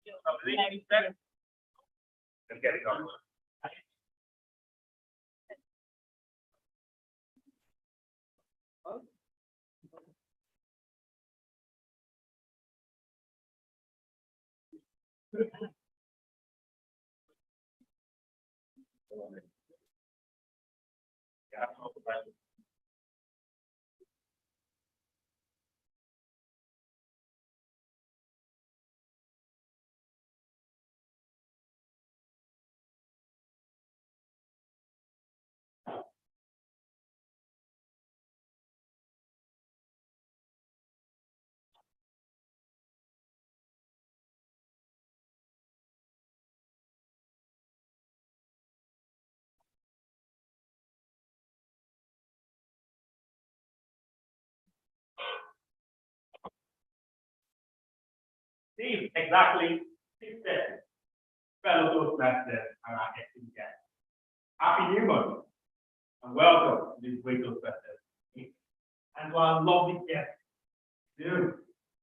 Let's get it going. Steve, exactly 6 seconds. Fellow Toastmasters and our esteemed guests. Happy New Month and welcome to this great Toastmasters meeting. And to our lovely guests, too.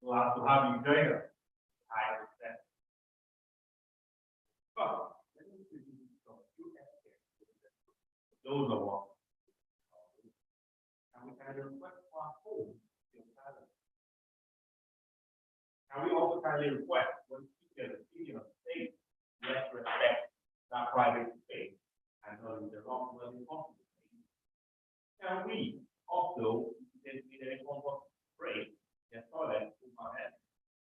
Glad to have you join us. I understand. But let me introduce you to a few experts. Those of us. And we can request for our home to silence. And we also kindly request when speakers are speaking on stage, let's respect that private space and not in the wrong way possible. Can we also, if there's any comfort break, get started with our head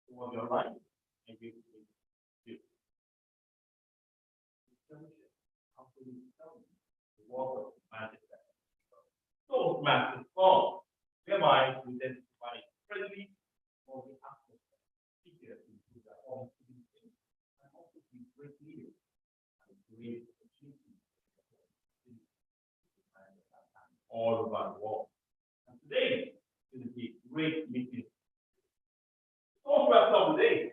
towards your right and give it to you. Toastmasters call, whereby we identify friendly or the absent speakers into their own community and also be great leaders and create opportunities all over the world. And today is going to be a great meeting. Toastmaster of the day.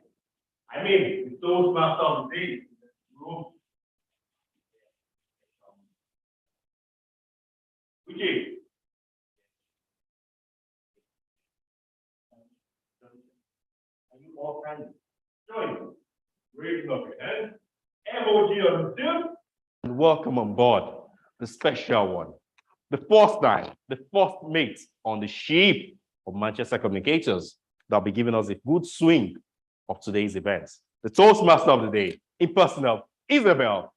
I mean, the Toastmaster of the day. Which is you all can join me. Raise up your hand. emoji on the two. And welcome on board the special one, the first time, the first mate on the ship of Manchester Communicators that'll be giving us a good swing of today's events. The Toastmaster of the day, in person of Isabel.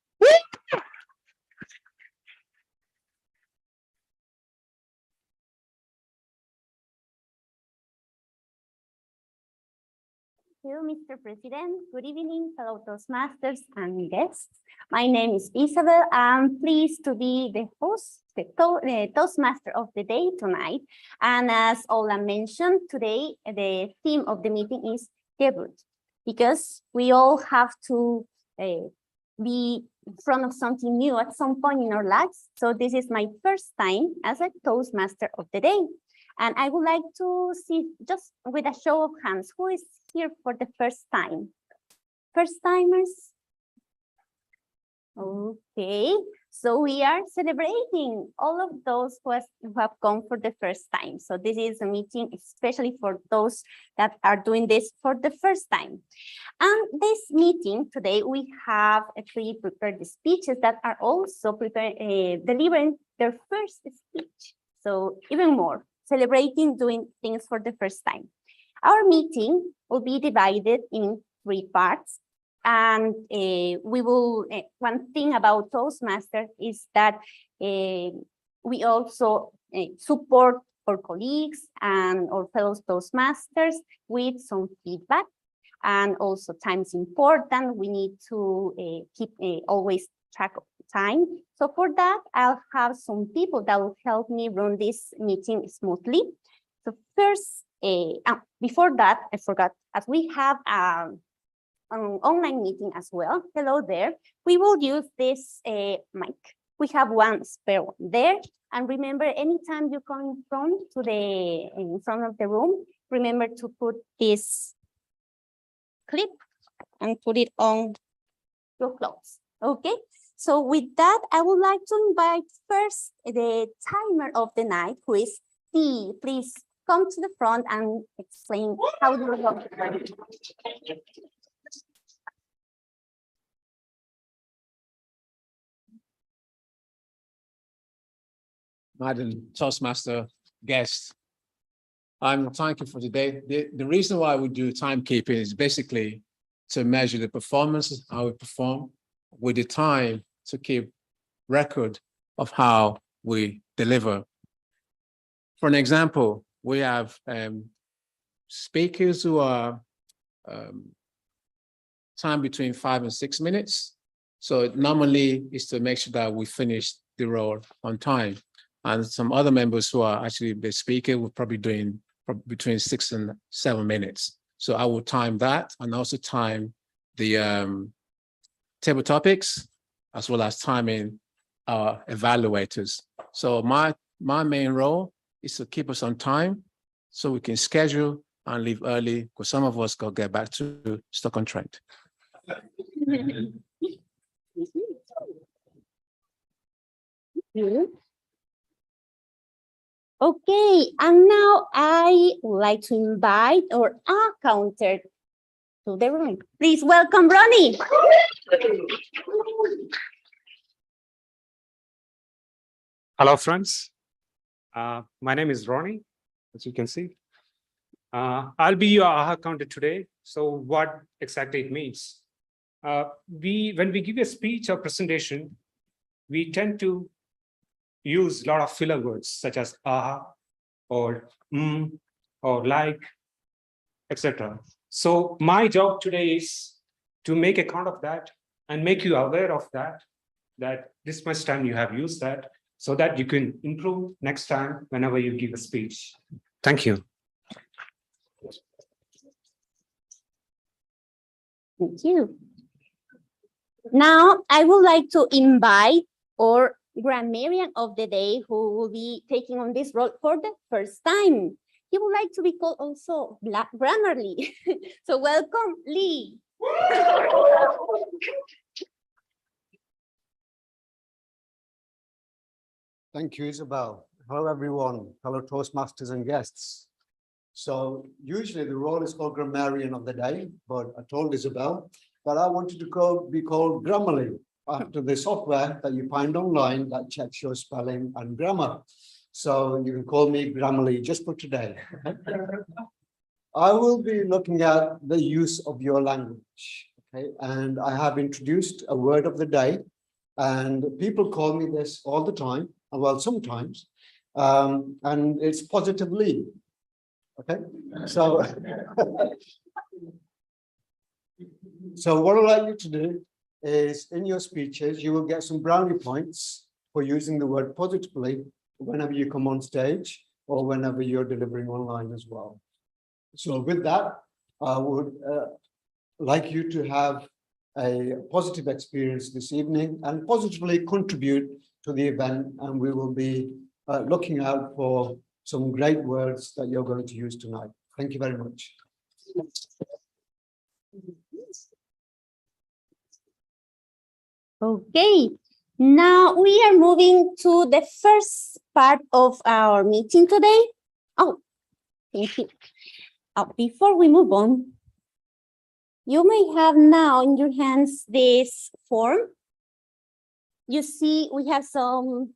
Thank you, Mr. President. Good evening, fellow Toastmasters and guests. My name is Isabel. I'm pleased to be the host, the Toastmaster of the day tonight. And as Ola mentioned, today the theme of the meeting is debut, because we all have to be in front of something new at some point in our lives. So this is my first time as a Toastmaster of the day. And I would like to see, just with a show of hands, who is here for the first time? First timers? Okay, so we are celebrating all of those who have come for the first time. So this is a meeting especially for those that are doing this for the first time. And this meeting today, we have actually prepared the speeches that are also delivering their first speech. So even more, celebrating doing things for the first time. Our meeting will be divided in 3 parts. And we will, one thing about Toastmasters is that we also support our colleagues and our fellow Toastmasters with some feedback. And also time is important. We need to keep always track of time. So for that, I'll have some people that will help me run this meeting smoothly. So first, before that, I forgot, as we have an online meeting as well. Hello there. We will use this mic. We have one spare one there. And remember, anytime you come in front of the room, remember to put this clip and put it on your clothes. Okay. So with that, I would like to invite first the timer of the night, who is T. Please come to the front and explain how you are going to run it. Madam Toastmaster, guests. I'm thanking for today. The reason why we do timekeeping is basically to measure the performance, how we perform, with the time to keep record of how we deliver. For an example, we have speakers who are time between 5 and 6 minutes. So it normally is to make sure that we finish the role on time. And some other members who are actually the speaker will probably doing between 6 and 7 minutes. So I will time that and also time the table topics, as well as timing our evaluators. So my main role is to keep us on time so we can schedule and leave early, because some of us got to get back to Stock-on-Trent. Okay, and now I would like to invite our accountant to the room. Please welcome Ronnie. Hello, friends. My name is Ronnie, as you can see. I'll be your AHA accountant today. So what exactly it means? When we give a speech or presentation, we tend to use a lot of filler words such as AHA or or like, etc. So my job today is to make account of that and make you aware of that this much time you have used that, so that you can improve next time whenever you give a speech. Thank you. Thank you. Now I would like to invite our grammarian of the day, who will be taking on this role for the first time. He would like to be called also Grammarly. So welcome, Lee. Thank you, Isabel. Hello, everyone. Hello, Toastmasters and guests. So usually the role is called grammarian of the day, but I told Isabel that I wanted to be called Grammarly after the software that you find online that checks your spelling and grammar. So you can call me Grammarly just for today. I will be looking at the use of your language. Okay, and I have introduced a word of the day, and people call me this all the time. Well, sometimes, and it's positively. Okay, so so what I'd like you to do is, in your speeches, you will get some brownie points for using the word positively whenever you come on stage or whenever you're delivering online as well. So with that, I would like you to have a positive experience this evening and positively contribute to the event, and we will be looking out for some great words that you're going to use tonight. Thank you very much. Okay, now we are moving to the first part of our meeting today. Oh, thank you. Before we move on, you may have now in your hands this form. You see, we have some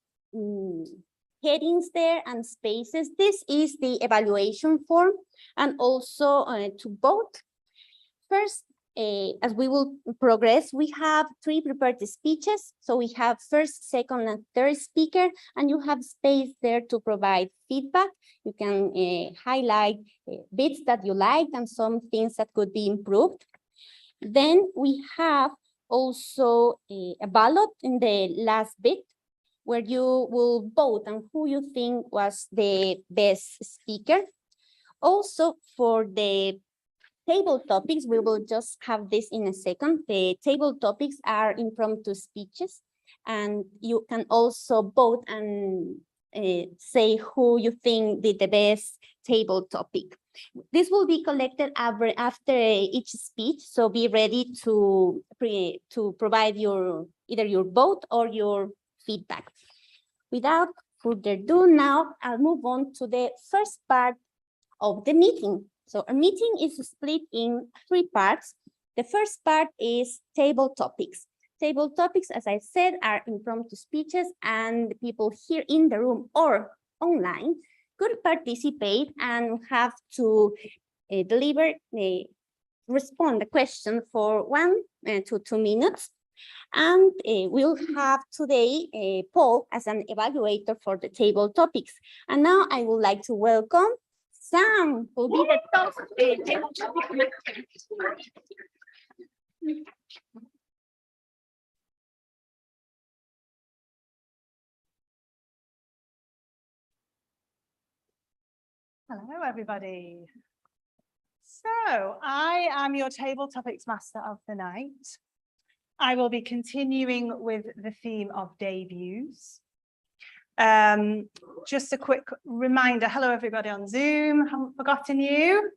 headings there and spaces. This is the evaluation form, and also to vote. First, as we will progress, we have 3 prepared speeches. So we have first, second, and third speaker, and you have space there to provide feedback. You can highlight bits that you like and some things that could be improved. Then we have also a ballot in the last bit, where you will vote on who you think was the best speaker. Also, for the table topics, we will just have this in a second. The table topics are impromptu speeches, and you can also vote and say who you think did the best table topic. This will be collected after each speech, so be ready to provide either your vote or your feedback. Without further ado, now I'll move on to the first part of the meeting. So our meeting is split in 3 parts. The first part is table topics. table topics, as I said, are impromptu speeches, and the people here in the room or online could participate and have to respond the question for 1 to 2 minutes. And we'll have today Paul as an evaluator for the table topics. And now I would like to welcome Sam, who will be the top table topic. Hello, everybody. So I am your table topics master of the night. I will be continuing with the theme of debuts. Just a quick reminder. Hello, everybody on Zoom. Haven't forgotten you.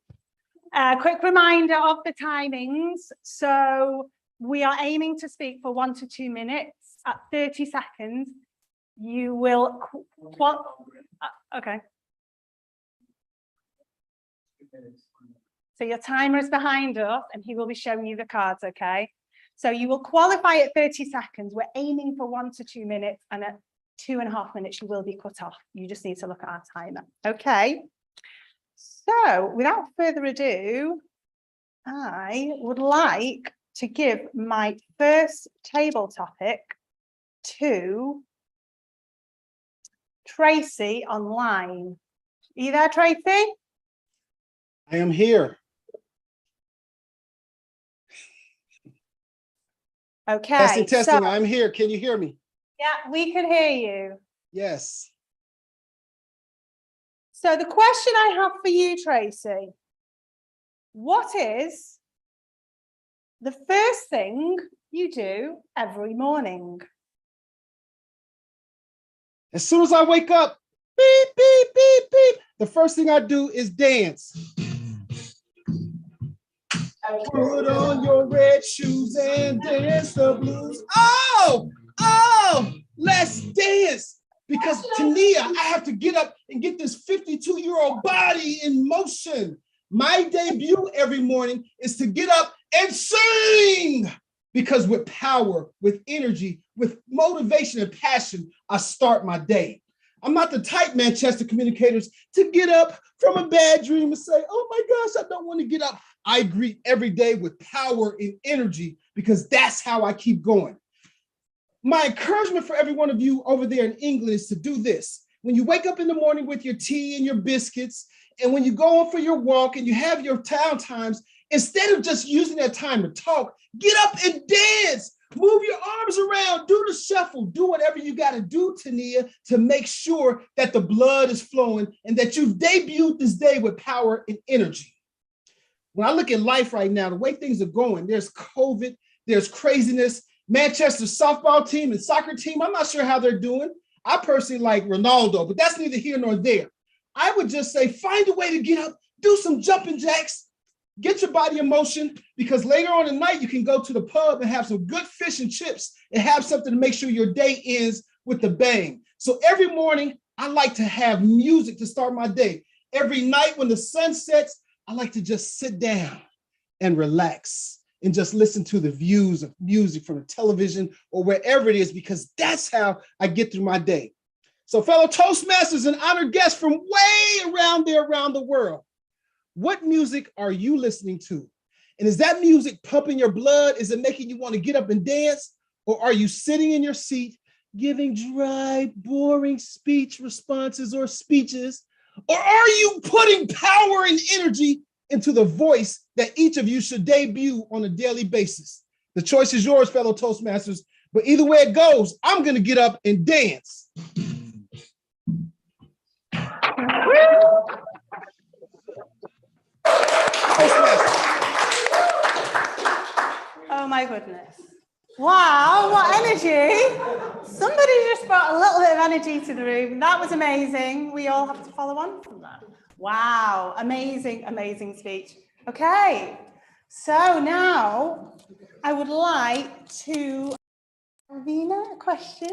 Quick reminder of the timings. So we are aiming to speak for 1 to 2 minutes. At 30 seconds, you will, okay. So your timer is behind us and he will be showing you the cards, okay? So you will qualify at 30 seconds. We're aiming for 1 to 2 minutes, and at 2.5 minutes, you will be cut off. You just need to look at our timer, okay? So without further ado, I would like to give my first table topic to Tracy online. Are you there, Tracy? I am here. Okay. Testing. So, I'm here. Can you hear me? yeah, we can hear you. Yes. So the question I have for you, Tracy, what is the first thing you do every morning? As soon as I wake up, beep, beep, beep, beep, the first thing I do is dance. Put on your red shoes and dance the blues. Oh, let's dance. Because Tania, I have to get up and get this 52-year-old body in motion. My debut every morning is to get up and sing. Because with power, with energy, with motivation and passion, I start my day. I'm not the type, Manchester Communicators, to get up from a bad dream and say, oh my gosh, I don't want to get up. I greet every day with power and energy because that's how I keep going. My encouragement for every one of you over there in England is to do this. When you wake up in the morning with your tea and your biscuits, and when you go on for your walk and you have your town times, instead of just using that time to talk, get up and dance. Move your arms around, do the shuffle, do whatever you got to do, Tania, to make sure that the blood is flowing and that you've debuted this day with power and energy. When I look at life right now, the way things are going, there's COVID, there's craziness. Manchester's softball team and soccer team, I'm not sure how they're doing. I personally like Ronaldo, but that's neither here nor there. I would just say, find a way to get up, do some jumping jacks, get your body in motion, because later on in the night, you can go to the pub and have some good fish and chips and have something to make sure your day ends with a bang. So every morning, I like to have music to start my day. Every night when the sun sets, I like to just sit down and relax and just listen to the views of music from the television or wherever it is, because that's how I get through my day. So fellow Toastmasters and honored guests from way around the world, what music are you listening to? And is that music pumping your blood? Is it making you want to get up and dance? Or are you sitting in your seat giving dry, boring speech responses or speeches? Or are you putting power and energy into the voice that each of you should debut on a daily basis? The choice is yours, fellow Toastmasters. But either way it goes, I'm going to get up and dance. Oh my goodness. Wow, what energy. Somebody just brought a little bit of energy to the room. That was amazing. We all have to follow on from that. Wow, amazing, amazing speech. Okay, so now I would like to, Alvina, a question?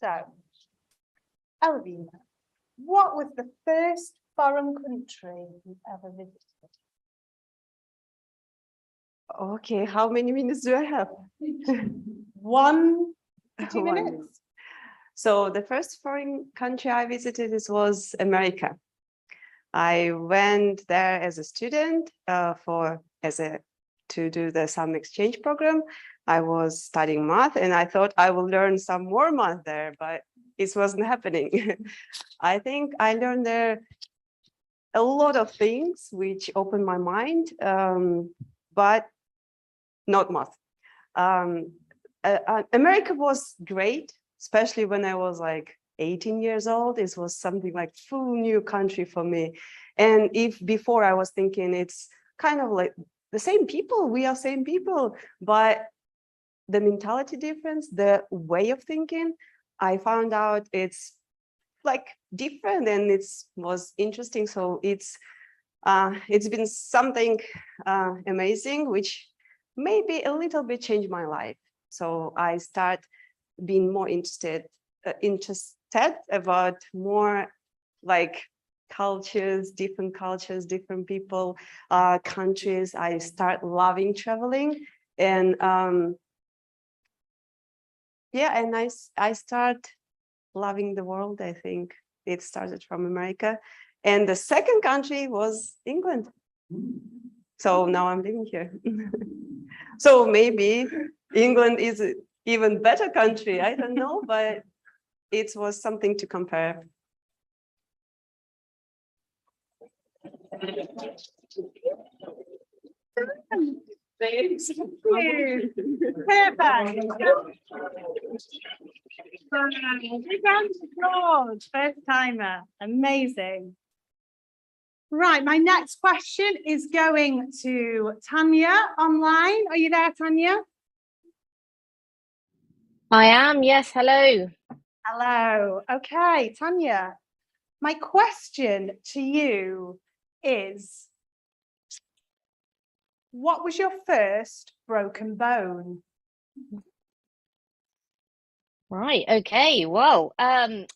So, Aviva, what was the first foreign country you've ever visited? Okay, how many minutes do I have? 1 to 2 1 minutes. minute. So the first foreign country I visited was America. I went there as a student to do the summer exchange program. I was studying math and I thought I will learn some more math there, but it wasn't happening. I think I learned there a lot of things which opened my mind, but not math. America was great, especially when I was like 18 years old. It was something like full new country for me. And if before I was thinking it's kind of like the same people, we are same people, but the mentality difference, the way of thinking, I found out it's like different and it was interesting. So it's been something amazing, which maybe a little bit changed my life. So I start being more interested about more like cultures, different people, countries. I start loving traveling, and yeah, and I start loving the world. I think it started from America, and the second country was England. So now I'm living here. So maybe England is an even better country. I don't know, but it was something to compare. Perfect. Big round of applause, first timer, amazing. Right, my next question is going to Tanya online. Are you there, Tanya? I am, yes, hello. Hello. Okay, Tanya, my question to you is, what was your first broken bone? Right, okay, well,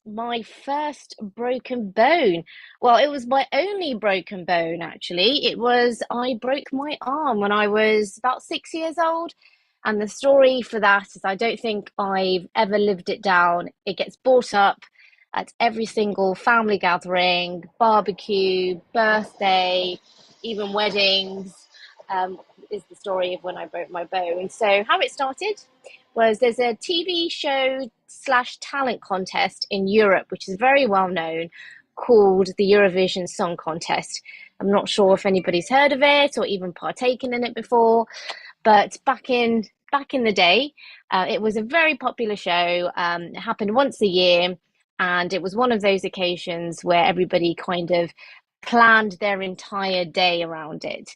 my first broken bone. Well, it was my only broken bone, actually. I broke my arm when I was about 6 years old. And the story for that is I don't think I've ever lived it down. It gets brought up at every single family gathering, barbecue, birthday, even weddings, is the story of when I broke my bone. So how it started was there's a TV show / talent contest in Europe, which is very well known, called the Eurovision Song Contest. I'm not sure if anybody's heard of it or even partaken in it before, but back in the day, it was a very popular show. It happened once a year, and it was one of those occasions where everybody kind of planned their entire day around it.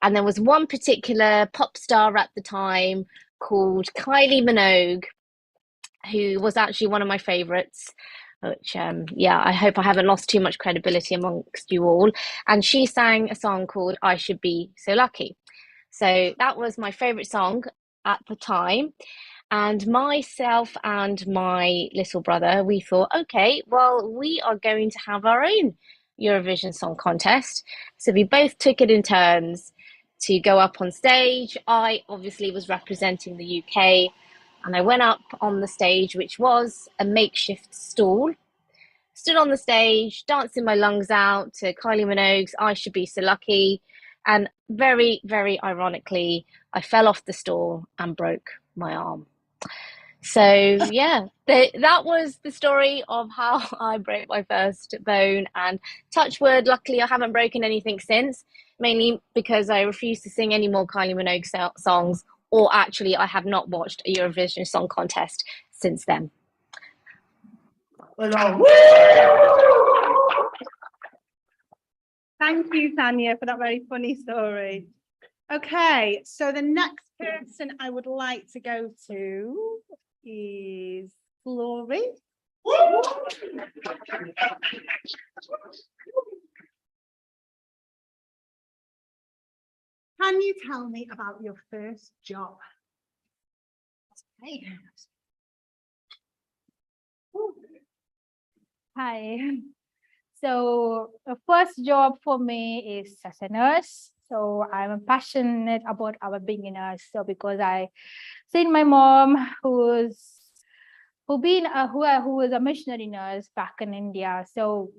And there was one particular pop star at the time called Kylie Minogue, who was actually one of my favorites, which, yeah, I hope I haven't lost too much credibility amongst you all. And she sang a song called I Should Be So Lucky. So that was my favorite song at the time. And myself and my little brother, we thought, okay, well, we are going to have our own Eurovision Song Contest. So we both took it in turns to go up on stage. I obviously was representing the UK, and I went up on the stage, which was a makeshift stall. Stood on the stage, dancing my lungs out to Kylie Minogue's I Should Be So Lucky. And very, very ironically, I fell off the stall and broke my arm. So yeah, that was the story of how I broke my first bone. And touch wood, luckily I haven't broken anything since, mainly because I refuse to sing any more Kylie Minogue songs, or actually I have not watched a Eurovision Song Contest since then. Thank you, Tanya, for that very funny story. Okay, so the next person I would like to go to is Glory. Can you tell me about your first job? Okay. Hi. So the first job for me is as a nurse. So I'm passionate about our being a nurse. So because I seen my mom who was a missionary nurse back in India. So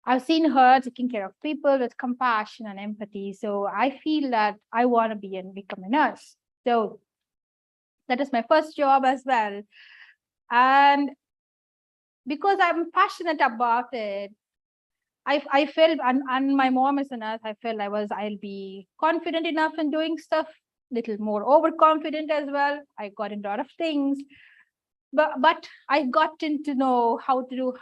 I've seen her taking care of people with compassion and empathy. So I feel that I want to become a nurse. So that is my first job as well. And because I'm passionate about it, I felt, and my mom is a nurse, I'll be confident enough in doing stuff, little more overconfident as well. I got into a lot of things, but I gotten to know how to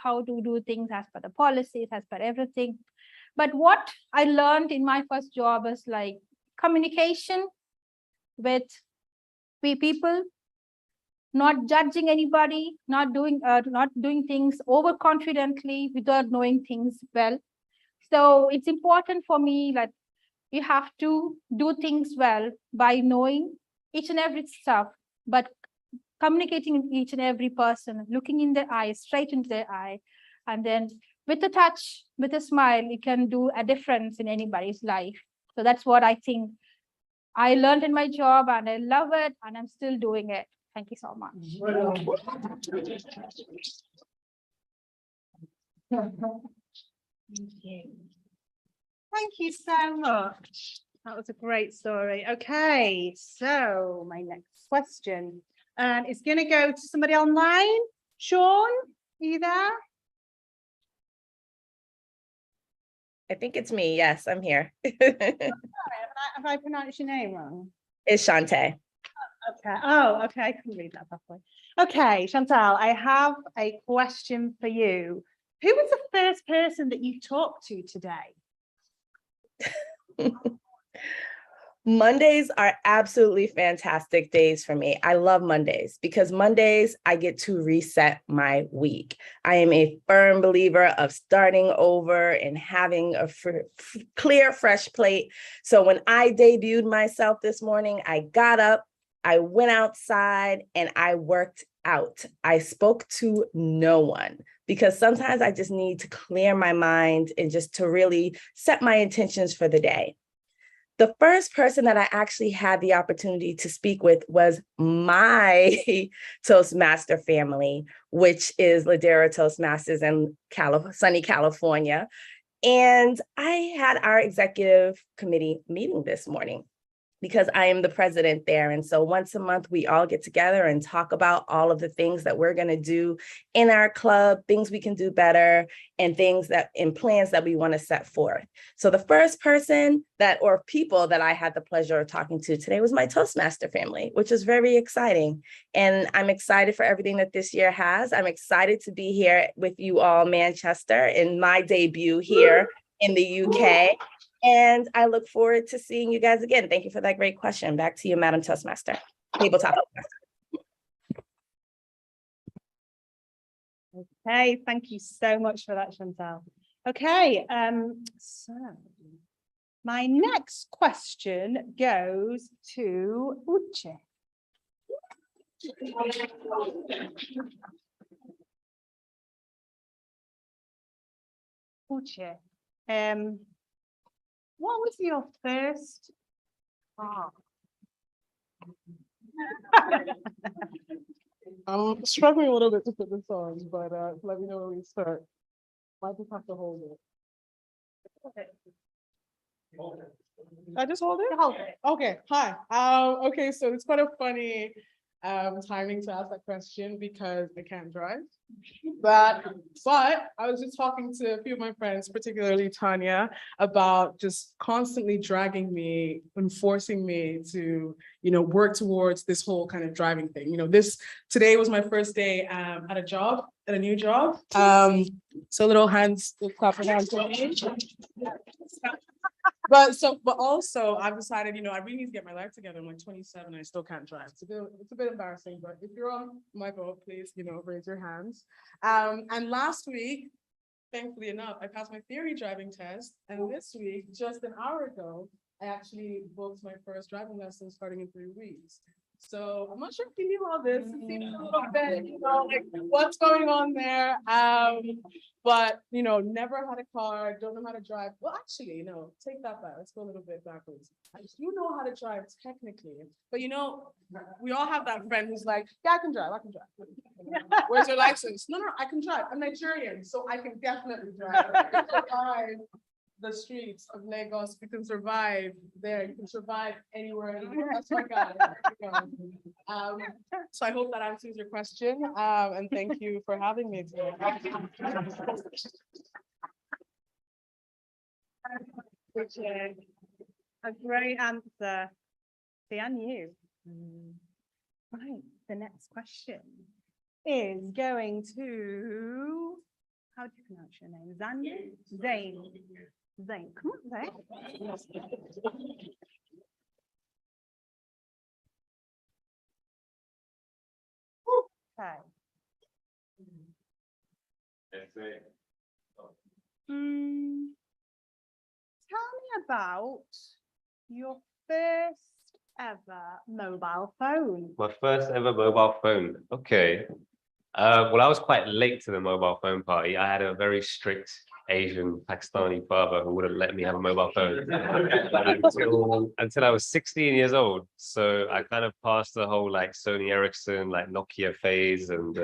do things as per the policies, as per everything. But what I learned in my first job is like communication with people, not judging anybody, not doing things overconfidently without knowing things well. So it's important for me that you have to do things well by knowing each and every stuff, but communicating with each and every person, looking in their eyes, straight into their eye, and then with a touch, with a smile, you can do a difference in anybody's life. So that's what I think I learned in my job, and I love it, and I'm still doing it. Thank you so much. Thank you so much. That was a great story. Okay, so my next question is going to go to somebody online. Sean, are you there? I think it's me. Yes, I'm here. Have I pronounced your name wrong? It's Shantae. Okay. Oh, okay. I couldn't read that properly. Okay, Chantal, I have a question for you. Who was the first person that you talked to today? Mondays are absolutely fantastic days for me. I love Mondays because Mondays I get to reset my week. I am a firm believer of starting over and having a clear, fresh plate. So when I debuted myself this morning, I got up, I went outside, and I worked out. I spoke to no one because sometimes I just need to clear my mind and just to really set my intentions for the day. The first person that I actually had the opportunity to speak with was my Toastmaster family, which is Ladera Toastmasters in sunny California. And I had our executive committee meeting this morning because I am the president there. And so once a month, we all get together and talk about all of the things that we're going to do in our club, things we can do better, and plans that we want to set forth. So the first person or people that I had the pleasure of talking to today was my Toastmaster family, which is very exciting. And I'm excited for everything that this year has. I'm excited to be here with you all, Manchester, in my debut here in the UK. And I look forward to seeing you guys again. Thank you for that great question. Back to you, Madam Toastmaster. Tabletop Toastmaster. Okay, thank you so much for that, Chantal. Okay, so my next question goes to Uche. Uche, what was your first car? I'm struggling a little bit to put this on, but let me know when we start. Might just have to hold it. I just hold it? Hold it. Okay, hi. Okay, so it's quite a funny timing to ask that question because I can't drive. But I was just talking to a few of my friends, particularly Tanya, about just constantly dragging me and forcing me to, work towards this whole kind of driving thing. Today was my first day at a new job. So little hands, clap for hands. But also I've decided, I really need to get my life together. I'm like 27, I still can't drive. It's a bit embarrassing, but if you're on my boat, please, raise your hands. And last week, thankfully enough, I passed my theory driving test. And this week, just an hour ago, I actually booked my first driving lesson starting in 3 weeks. So I'm not sure if you knew all this. It seems a little bit, like what's going on there. But never had a car, don't know how to drive. Well, actually, no, take that back. Let's go a little bit backwards. I do know how to drive technically, but we all have that friend who's like, yeah, I can drive. Where's your license? No, I can drive. I'm Nigerian, so I can definitely drive. I can survive the streets of Lagos. You can survive there. You can survive anywhere. That's my guy. So I hope that answers your question. And thank you for having me today. A great answer. See, I knew. Right, the next question is going to, how do you pronounce your name? Zayn. Zayn, come on, Zayn. Okay. Tell me about your first ever mobile phone. My first ever mobile phone. Okay. Well, I was quite late to the mobile phone party. I had a very strict Asian Pakistani father who wouldn't let me have a mobile phone until I was 16 years old. So I kind of passed the whole like Sony Ericsson, like Nokia phase, and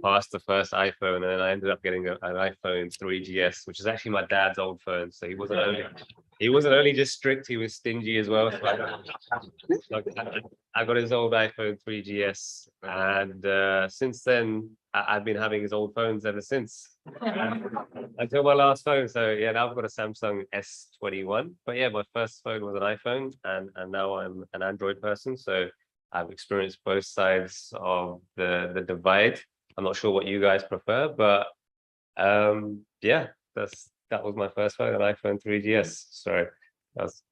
passed the first iPhone. And then I ended up getting an iPhone 3GS, which is actually my dad's old phone. So he wasn't only just strict, he was stingy as well. So I got his old iPhone 3GS, and since then I've been having his old phones ever since until my last phone. So yeah, now I've got a Samsung S21. But yeah, my first phone was an iPhone, and now I'm an Android person. So I've experienced both sides of the divide. I'm not sure what you guys prefer, but yeah, that was my first phone, an iPhone 3GS. Sorry, that's.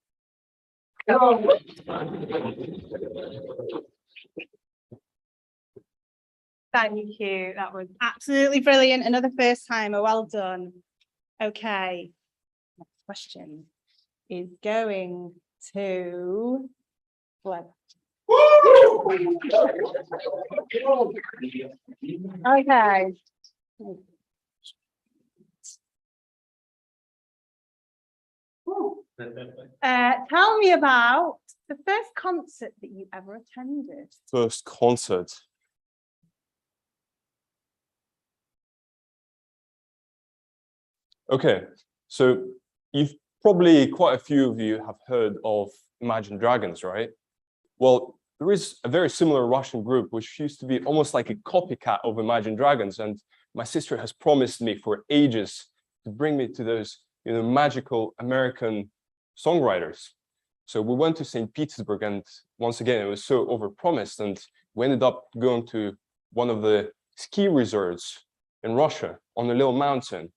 Thank you. That was absolutely brilliant. Another first timer. Well done. Okay. Next question is going to Glenn. Okay. Tell me about the first concert that you ever attended. First concert. Okay, so quite a few of you have heard of Imagine Dragons, right? Well, there is a very similar Russian group which used to be almost like a copycat of Imagine Dragons, and my sister has promised me for ages to bring me to those, magical American songwriters. So we went to St. Petersburg, and once again, it was so overpromised, and we ended up going to one of the ski resorts in Russia on a little mountain.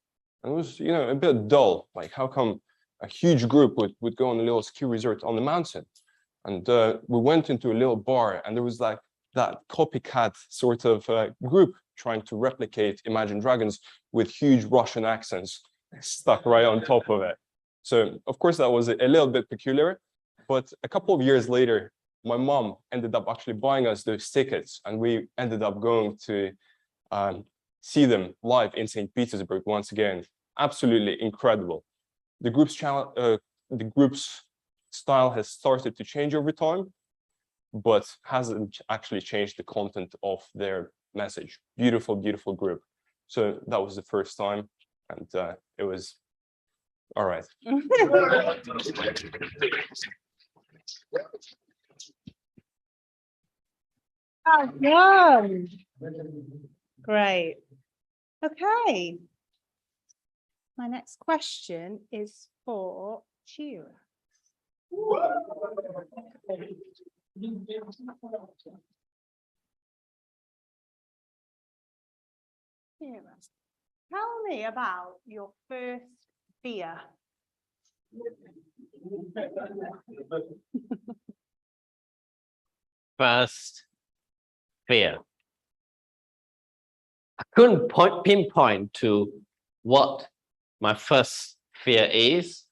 And it was, a bit dull. Like, how come a huge group would go on a little ski resort on the mountain? And we went into a little bar, and there was like that copycat sort of group trying to replicate Imagine Dragons with huge Russian accents stuck right on top of it. So, of course, that was a little bit peculiar. But a couple of years later, my mom ended up actually buying us those tickets, and we ended up going to see them live in St. Petersburg once again. Absolutely incredible. The group's style has started to change over time, but hasn't actually changed the content of their message. Beautiful, beautiful group. So that was the first time, and it was all right. Oh, no. Great. Okay. My next question is for Chira. Chira, tell me about your first fear. First fear. I couldn't pinpoint to what my first fear is,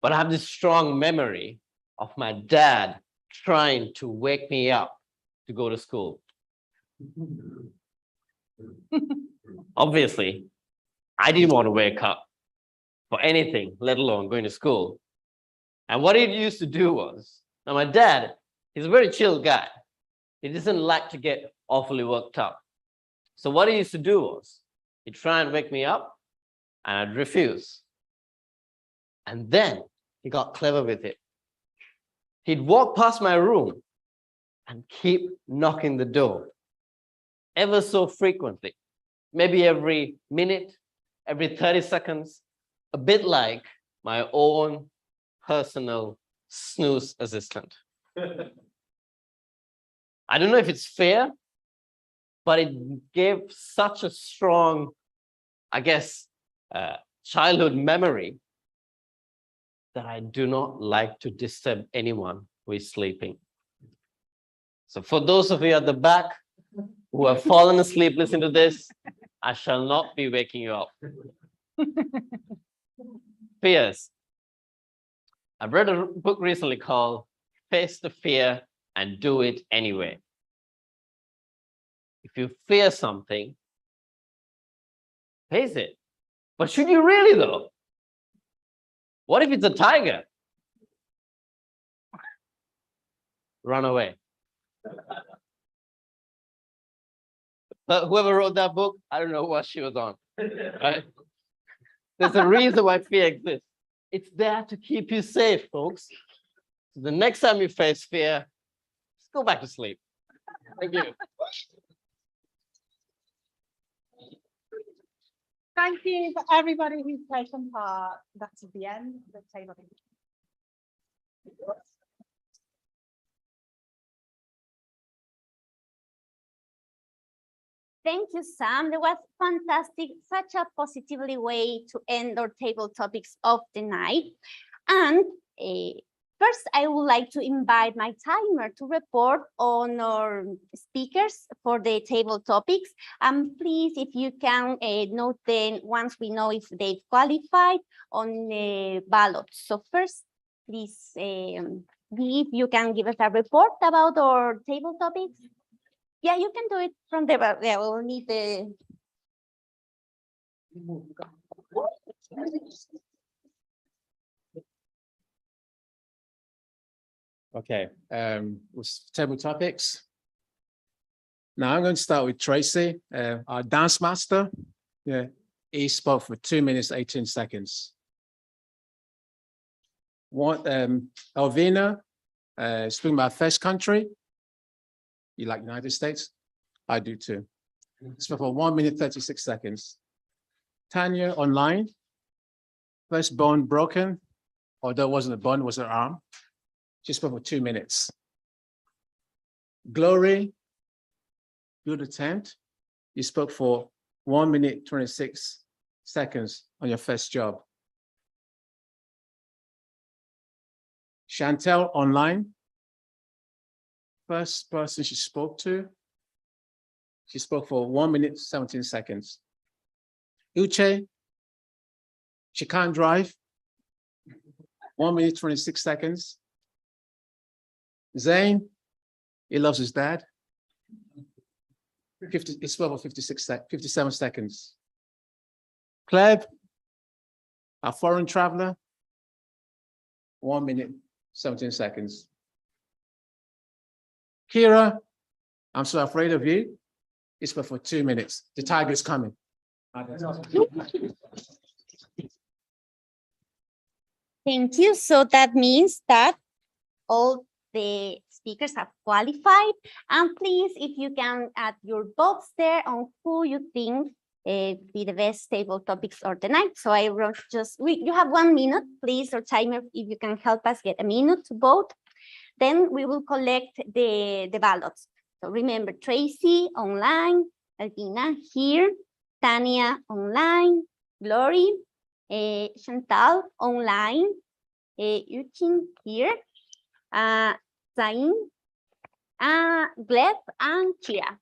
but I have this strong memory of my dad trying to wake me up to go to school. Obviously, I didn't want to wake up for anything, let alone going to school. And what he used to do was, now my dad, he's a very chill guy. He doesn't like to get awfully worked up. So what he used to do was, he'd try and wake me up, and I'd refuse. And then he got clever with it. He'd walk past my room and keep knocking the door ever so frequently, maybe every minute, every 30 seconds, a bit like my own personal snooze assistant. I don't know if it's fair, but it gave such a strong, I guess, childhood memory that I do not like to disturb anyone who is sleeping. So for those of you at the back who have fallen asleep listening to this, I shall not be waking you up. Fears. I've read a book recently called Face the Fear and Do It Anyway. If you fear something, face it. But should you really though? What if it's a tiger? Run away. But whoever wrote that book, I don't know what she was on. Right? There's a reason why fear exists. It's there to keep you safe, folks. So the next time you face fear, just go back to sleep. Thank you. Thank you for everybody who's taken part. That's at the end of the table. Thank you, Sam. That was fantastic. Such a positively way to end our table topics of the night. And first, I would like to invite my timer to report on our speakers for the table topics. Please, if you can note them once we know if they've qualified on the ballot. So first, please, if you can give us a report about our table topics. Yeah, you can do it from the, yeah, we'll need the. Okay, with table topics. Now I'm going to start with Tracy, our dance master. Yeah, he spoke for 2 minutes, 18 seconds. Alvina, speaking about first country. You like United States? I do too. Spoke for 1 minute, 36 seconds. Tanya online, first bone broken, although it wasn't a bone, it was her arm. She spoke for 2 minutes. Glory, good attempt. You spoke for 1 minute, 26 seconds on your first job. Chantel online, first person she spoke to. She spoke for 1 minute, 17 seconds. Uche, she can't drive. 1 minute, 26 seconds. Zayn, he loves his dad. He spoke for 57 seconds. Pleb, a foreign traveler. 1 minute, 17 seconds. Kira, I'm so afraid of you. He spoke for 2 minutes. The tiger is coming. Thank you. So that means that all the speakers have qualified. And please, if you can add your votes there on who you think be the best table topics of the night. So I wrote you have 1 minute, please, or timer, if you can help us get a minute to vote. Then we will collect the ballots. So remember, Tracy online, Alvina here, Tania online, Glory, Chantal online, Yuchin here, Zayn, Gleb, and Kira.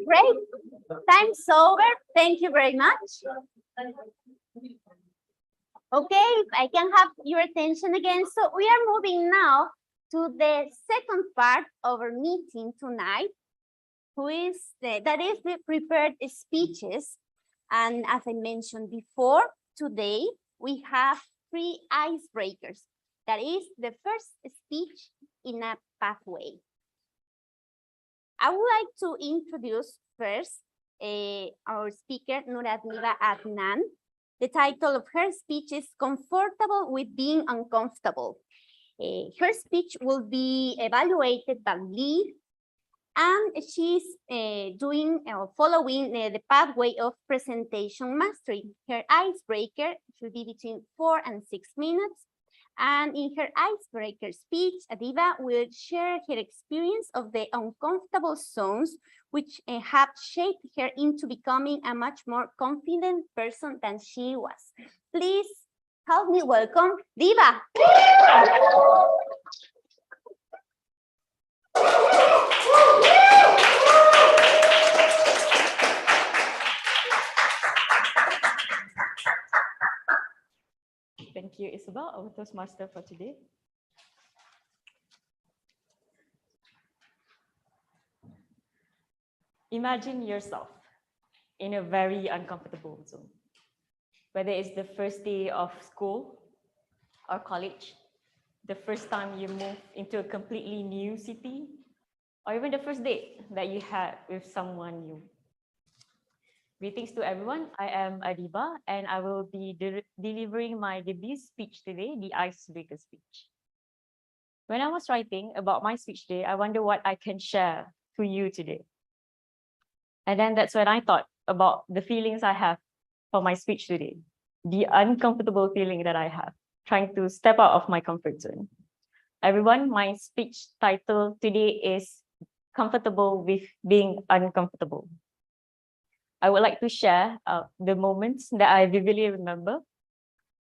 Great. Time's over. Thank you very much. Okay, if I can have your attention again. So we are moving now to the second part of our meeting tonight, that is the prepared speeches. And as I mentioned before, today we have 3 icebreakers. That is the first speech in a pathway. I would like to introduce first our speaker, Aviva Adnan. The title of her speech is Comfortable with Being Uncomfortable. Her speech will be evaluated by Lee, and she's following the pathway of presentation mastery. Her icebreaker should be between 4 and 6 minutes. And in her icebreaker speech, Aviva will share her experience of the uncomfortable zones, which have shaped her into becoming a much more confident person than she was. Please help me welcome Aviva. Thank you, Isabel, our Toastmaster for today. Imagine yourself in a very uncomfortable zone, whether it's the first day of school or college, the first time you move into a completely new city, or even the first date that you had with someone new. Greetings to everyone. I am Aviva, and I will be delivering my debut speech today, the icebreaker speech. When I was writing about my speech today, I wonder what I can share to you today. And then that's when I thought about the feelings I have for my speech today, the uncomfortable feeling that I have, trying to step out of my comfort zone. Everyone, my speech title today is Comfortable with Being Uncomfortable. I would like to share the moments that I vividly remember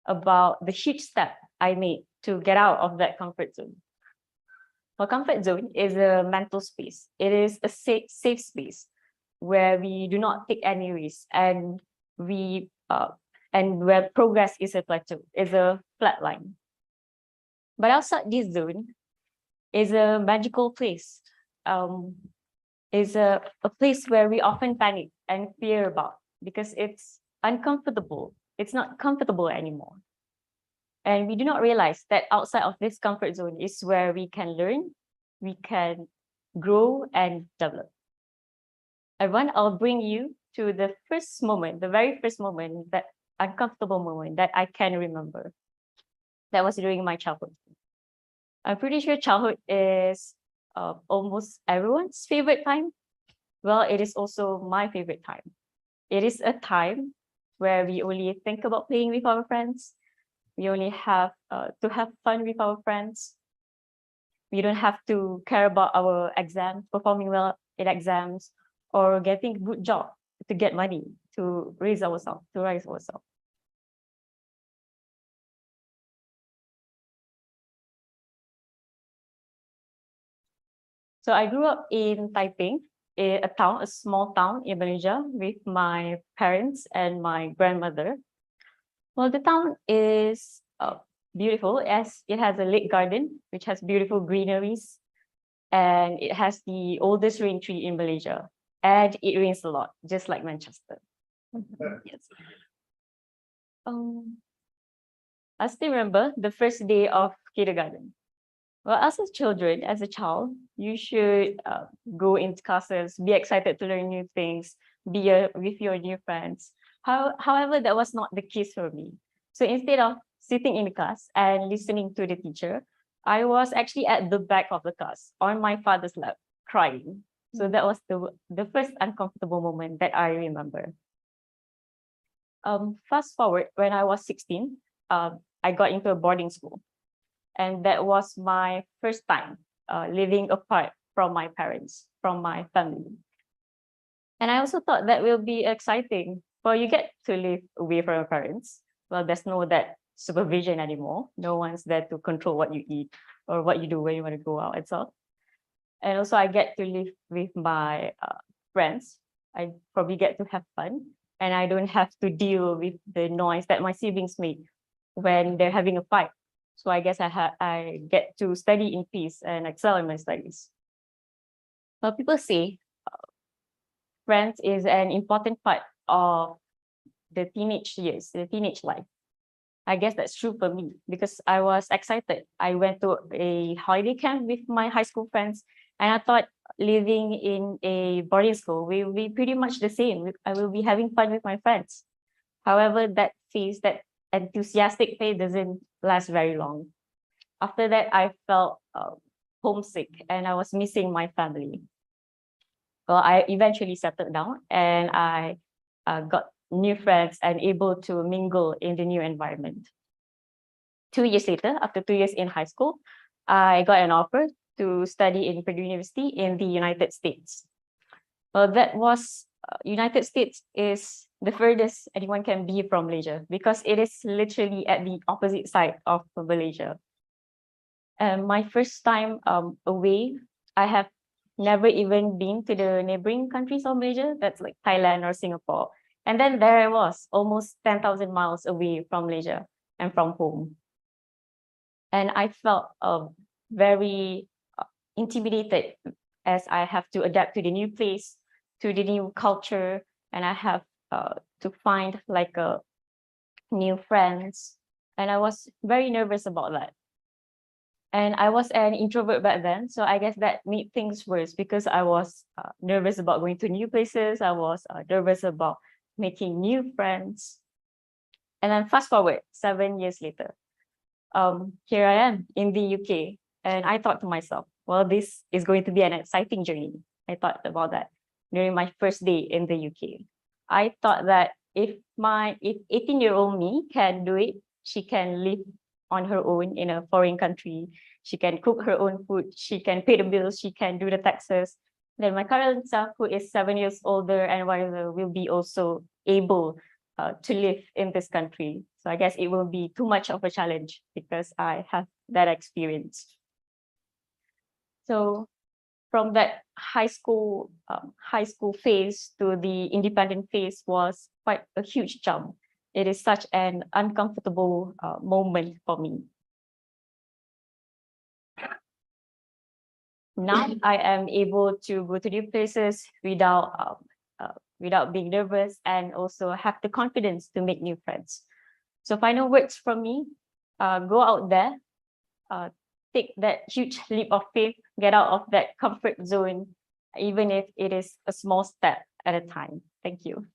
about the huge step I made to get out of that comfort zone. My comfort zone is a mental space. It is a safe space where we do not take any risks, and where progress is a plateau, is a flat line. But outside this zone is a magical place. Is a place where we often panic and fear about because it's uncomfortable. It's not comfortable anymore. And we do not realize that outside of this comfort zone is where we can learn, we can grow and develop. Everyone, I'll bring you to the first moment, the very first moment, that uncomfortable moment that I can remember. That was during my childhood. I'm pretty sure childhood is almost everyone's favorite time. Well, it is also my favorite time. It is a time where we only think about playing with our friends. We only have to have fun with our friends. We don't have to care about our exams, performing well in exams, or getting a good job to get money to raise ourselves, So I grew up in Taipei, a small town in Malaysia, with my parents and my grandmother. Well, the town is beautiful, as it has a lake garden, which has beautiful greeneries, and it has the oldest rain tree in Malaysia, and it rains a lot, just like Manchester. Yes. I still remember the first day of kindergarten. Well, as a child, you should go into classes, be excited to learn new things, be with your new friends. However, that was not the case for me. So instead of sitting in the class and listening to the teacher, I was actually at the back of the class on my father's lap, crying. So that was the first uncomfortable moment that I remember. Fast forward, when I was 16, I got into a boarding school. And that was my first time living apart from my parents, from my family. And I also thought that will be exciting. Well, you get to live away from your parents. Well, there's no that supervision anymore. No one's there to control what you eat or what you do when you want to go out and so. And also I get to live with my friends. I probably get to have fun, and I don't have to deal with the noise that my siblings make when they're having a fight. So I guess I get to study in peace and excel in my studies. Well, people say friends is an important part of the teenage years, the teenage life. I guess that's true for me because I was excited. I went to a holiday camp with my high school friends, and I thought living in a boarding school will be pretty much the same. I will be having fun with my friends. However, that phase, that enthusiastic phase doesn't last very long. After that, I felt homesick and I was missing my family. Well, I eventually settled down and I got new friends and able to mingle in the new environment. 2 years later, after 2 years in high school, I got an offer to study in Purdue University in the United States. Well, that was, United States is the furthest anyone can be from Malaysia because it is literally at the opposite side of Malaysia. My first time away, I have never even been to the neighboring countries of Malaysia, that's like Thailand or Singapore. And then there I was, almost 10,000 miles away from Malaysia and from home. And I felt very intimidated as I have to adapt to the new place, to the new culture, and I have to find like new friends. And I was very nervous about that. And I was an introvert back then, so I guess that made things worse because I was nervous about going to new places. I was nervous about making new friends. And then fast forward 7 years later, here I am in the UK, and I thought to myself, well, this is going to be an exciting journey. I thought about that during my first day in the UK. I thought that if 18-year-old me can do it, she can live on her own in a foreign country. She can cook her own food. She can pay the bills. She can do the taxes. Then my current self, who is 7 years older and wiser, will be also able to live in this country. So I guess it will be too much of a challenge because I have that experience. So from that high school phase to the independent phase was quite a huge jump. It is such an uncomfortable moment for me. Now I am able to go to new places without being nervous and also have the confidence to make new friends. So final words from me, go out there, take that huge leap of faith, get out of that comfort zone, even if it is a small step at a time. Thank you.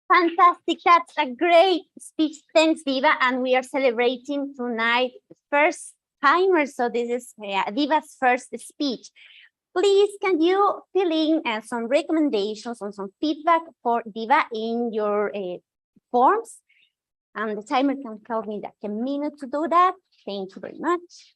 Fantastic. That's a great speech. Thanks, Diva. And we are celebrating tonight first timer. So this is Diva's first speech. Please, can you fill in some recommendations and some feedback for Diva in your forms? And the timer can tell me that a minute to do that. Thank you very much.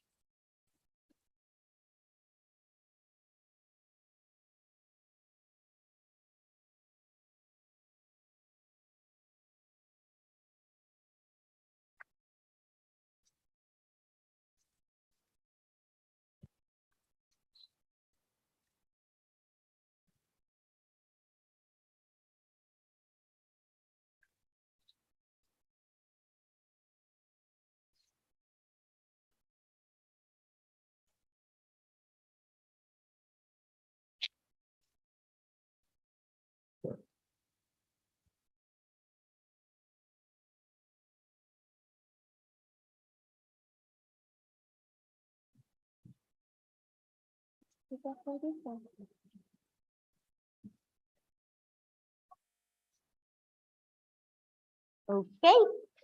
Okay,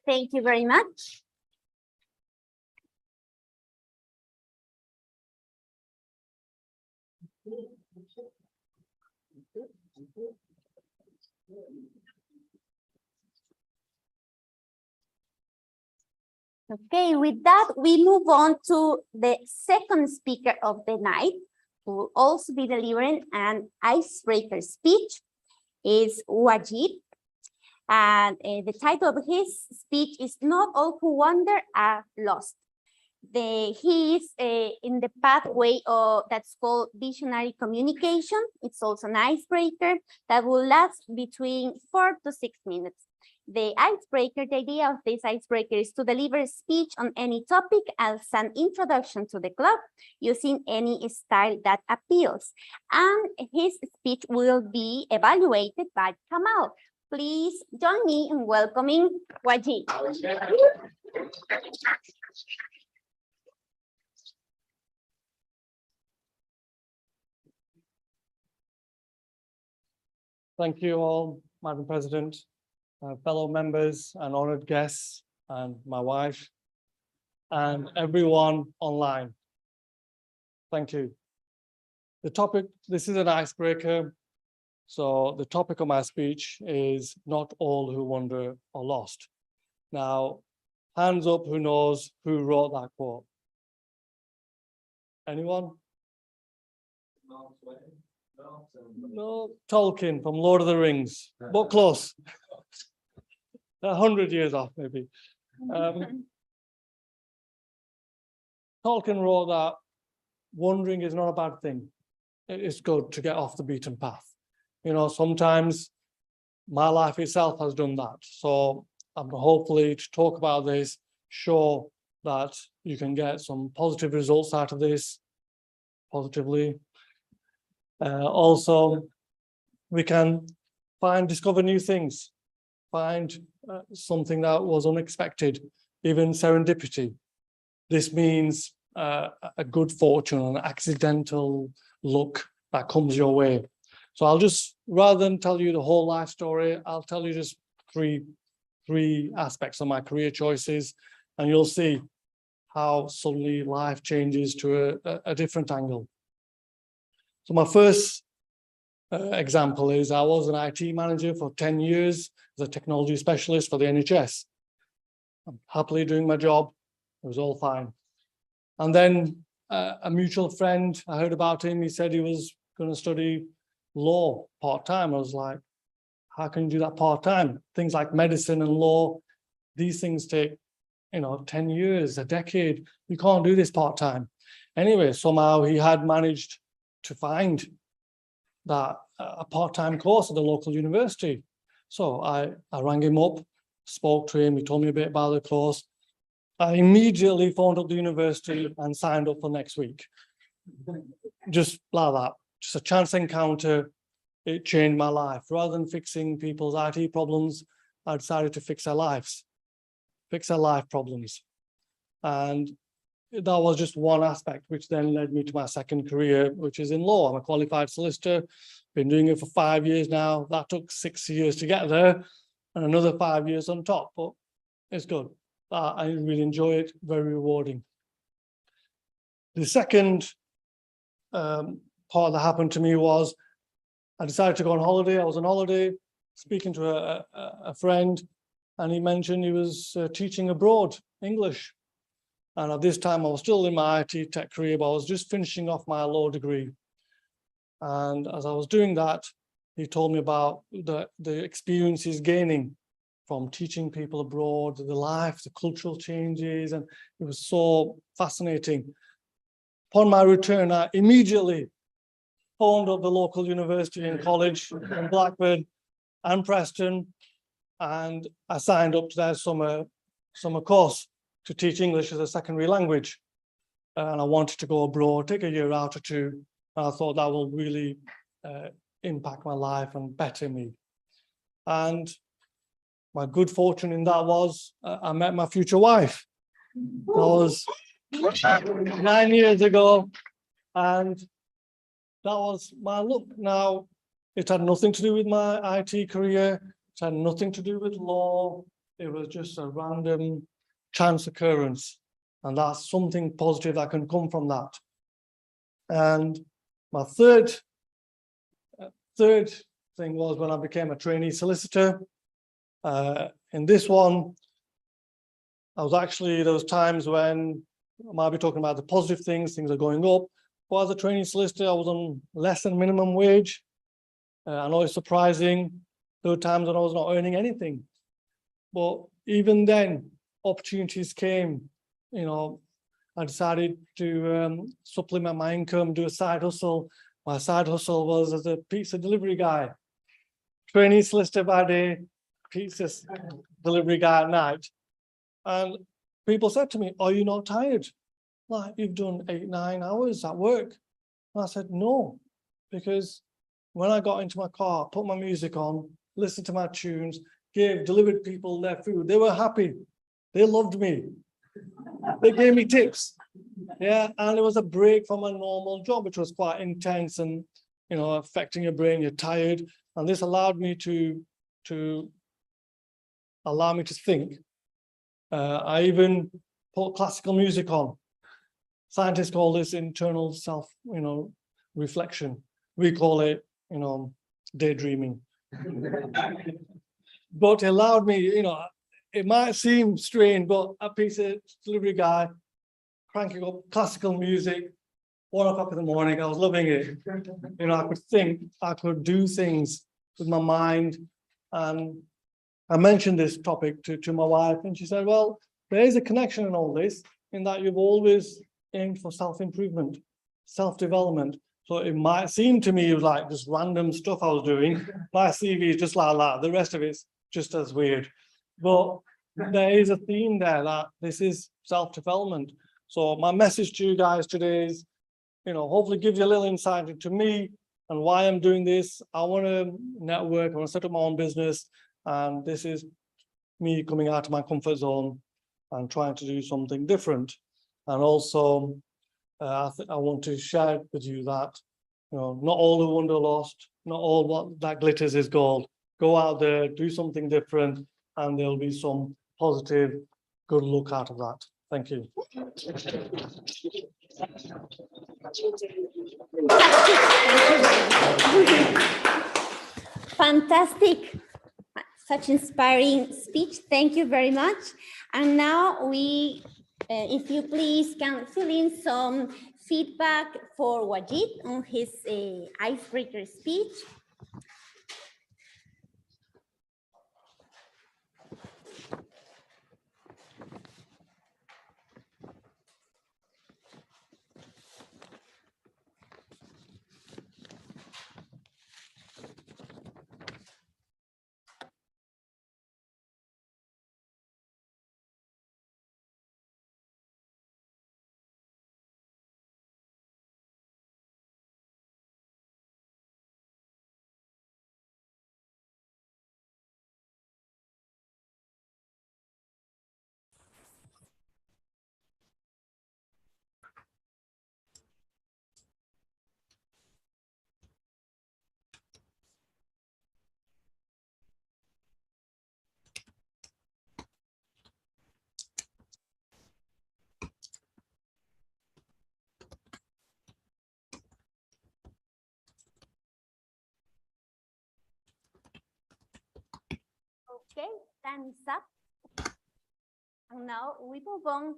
thank you very much. Okay, with that, we move on to the second speaker of the night, who will also be delivering an icebreaker speech, is Wajid. And the title of his speech is "Not All Who Wander Are Lost." He is in the pathway that's called visionary communication. It's also an icebreaker that will last between 4 to 6 minutes. The idea of this icebreaker is to deliver a speech on any topic as an introduction to the club using any style that appeals. And his speech will be evaluated by Kamal. Please join me in welcoming Wajid. Thank you all, Madam President, fellow members and honored guests, and my wife, and everyone online. Thank you. The topic, this is an icebreaker. So the topic of my speech is "Not All Who Wander Are Lost." Now, hands up who knows who wrote that quote. Anyone? No, Tolkien from Lord of the Rings, but close. 100 years off, maybe. Tolkien wrote that wandering is not a bad thing. It's good to get off the beaten path. You know, sometimes my life itself has done that. So I'm hopefully to talk about this, show that you can get some positive results out of this, positively. Also, we can discover new things, find something that was unexpected, even serendipity. This means a good fortune, an accidental luck that comes your way. So I'll just, rather than tell you the whole life story, I'll tell you just three aspects of my career choices, and you'll see how suddenly life changes to a different angle. So my first example is I was an IT manager for 10 years as a technology specialist for the NHS. I'm happily doing my job. It was all fine. And then a mutual friend, I heard about him. He said he was going to study law part-time. I was like, how can you do that part-time? Things like medicine and law, these things take, 10 years, a decade. You can't do this part-time. Anyway, somehow he had managed to find that a part-time course at the local university. So I rang him up, spoke to him, he told me a bit about the course. I immediately phoned up the university and signed up for next week. Just like that, just a chance encounter, it changed my life. Rather than fixing people's IT problems, I decided to fix their lives, fix their life problems. And that was just one aspect, which then led me to my second career, which is in law. I'm a qualified solicitor, been doing it for 5 years now. That took 6 years to get there and another 5 years on top, but it's good. I really enjoy it, very rewarding. The second part that happened to me was I decided to go on holiday. I was on holiday speaking to a friend, and he mentioned he was teaching abroad English. And at this time, I was still in my IT tech career, but I was just finishing off my law degree. And as I was doing that, he told me about the experience he's gaining from teaching people abroad, the life, the cultural changes, and it was so fascinating. Upon my return, I immediately phoned up the local university and college in Blackburn and Preston, and I signed up to their summer course to teach English as a secondary language. And I wanted to go abroad, take a year out or two. And I thought that will really impact my life and better me. And my good fortune in that was I met my future wife. That was 9 years ago. And that was my luck. Now, it had nothing to do with my IT career. It had nothing to do with law. it was just a random chance occurrence. And that's something positive that can come from that. And my third thing was when I became a trainee solicitor. In this one, there was times when I might be talking about the positive things are going up. But as a trainee solicitor, I was on less than minimum wage. I know it's surprising. There were times when I was not earning anything. But even then, opportunities came. You know, I decided to supplement my income, do a side hustle. My side hustle was as a pizza delivery guy. Trainee solicitor by day, pizza delivery guy at night. And people said to me, "Are you not tired? Like, you've done 8-9 hours at work." And I said, "No," because when I got into my car, put my music on, listened to my tunes, delivered people their food, they were happy. They loved me. They gave me tips. Yeah, and it was a break from a normal job, which was quite intense and, you know, affecting your brain. You're tired, and this allowed me to think. I even put classical music on. Scientists call this internal self, reflection. We call it, daydreaming. But it allowed me, it might seem strange, but a pizza delivery guy cranking up classical music, 1 o'clock in the morning, I was loving it. I could think, I could do things with my mind. And I mentioned this topic to my wife, and she said, "Well, there is a connection in all this, in that you've always aimed for self-improvement, self-development. So it might seem to me it was like just random stuff I was doing. My CV is just like that. The rest of it's just as weird. But there is a theme there that this is self-development. So my message to you guys today is, hopefully gives you a little insight into me and why I'm doing this. I want to network, I want to set up my own business. And this is me coming out of my comfort zone and trying to do something different. And also, I want to share with you that, not all the wanderlust, not all what that glitters is gold. Go out there, do something different, and there'll be some positive, good look out of that. Thank you. Fantastic. Such inspiring speech. Thank you very much. And now we, if you please, can fill in some feedback for Wajid on his icebreaker speech. Okay, time is up. And now we move on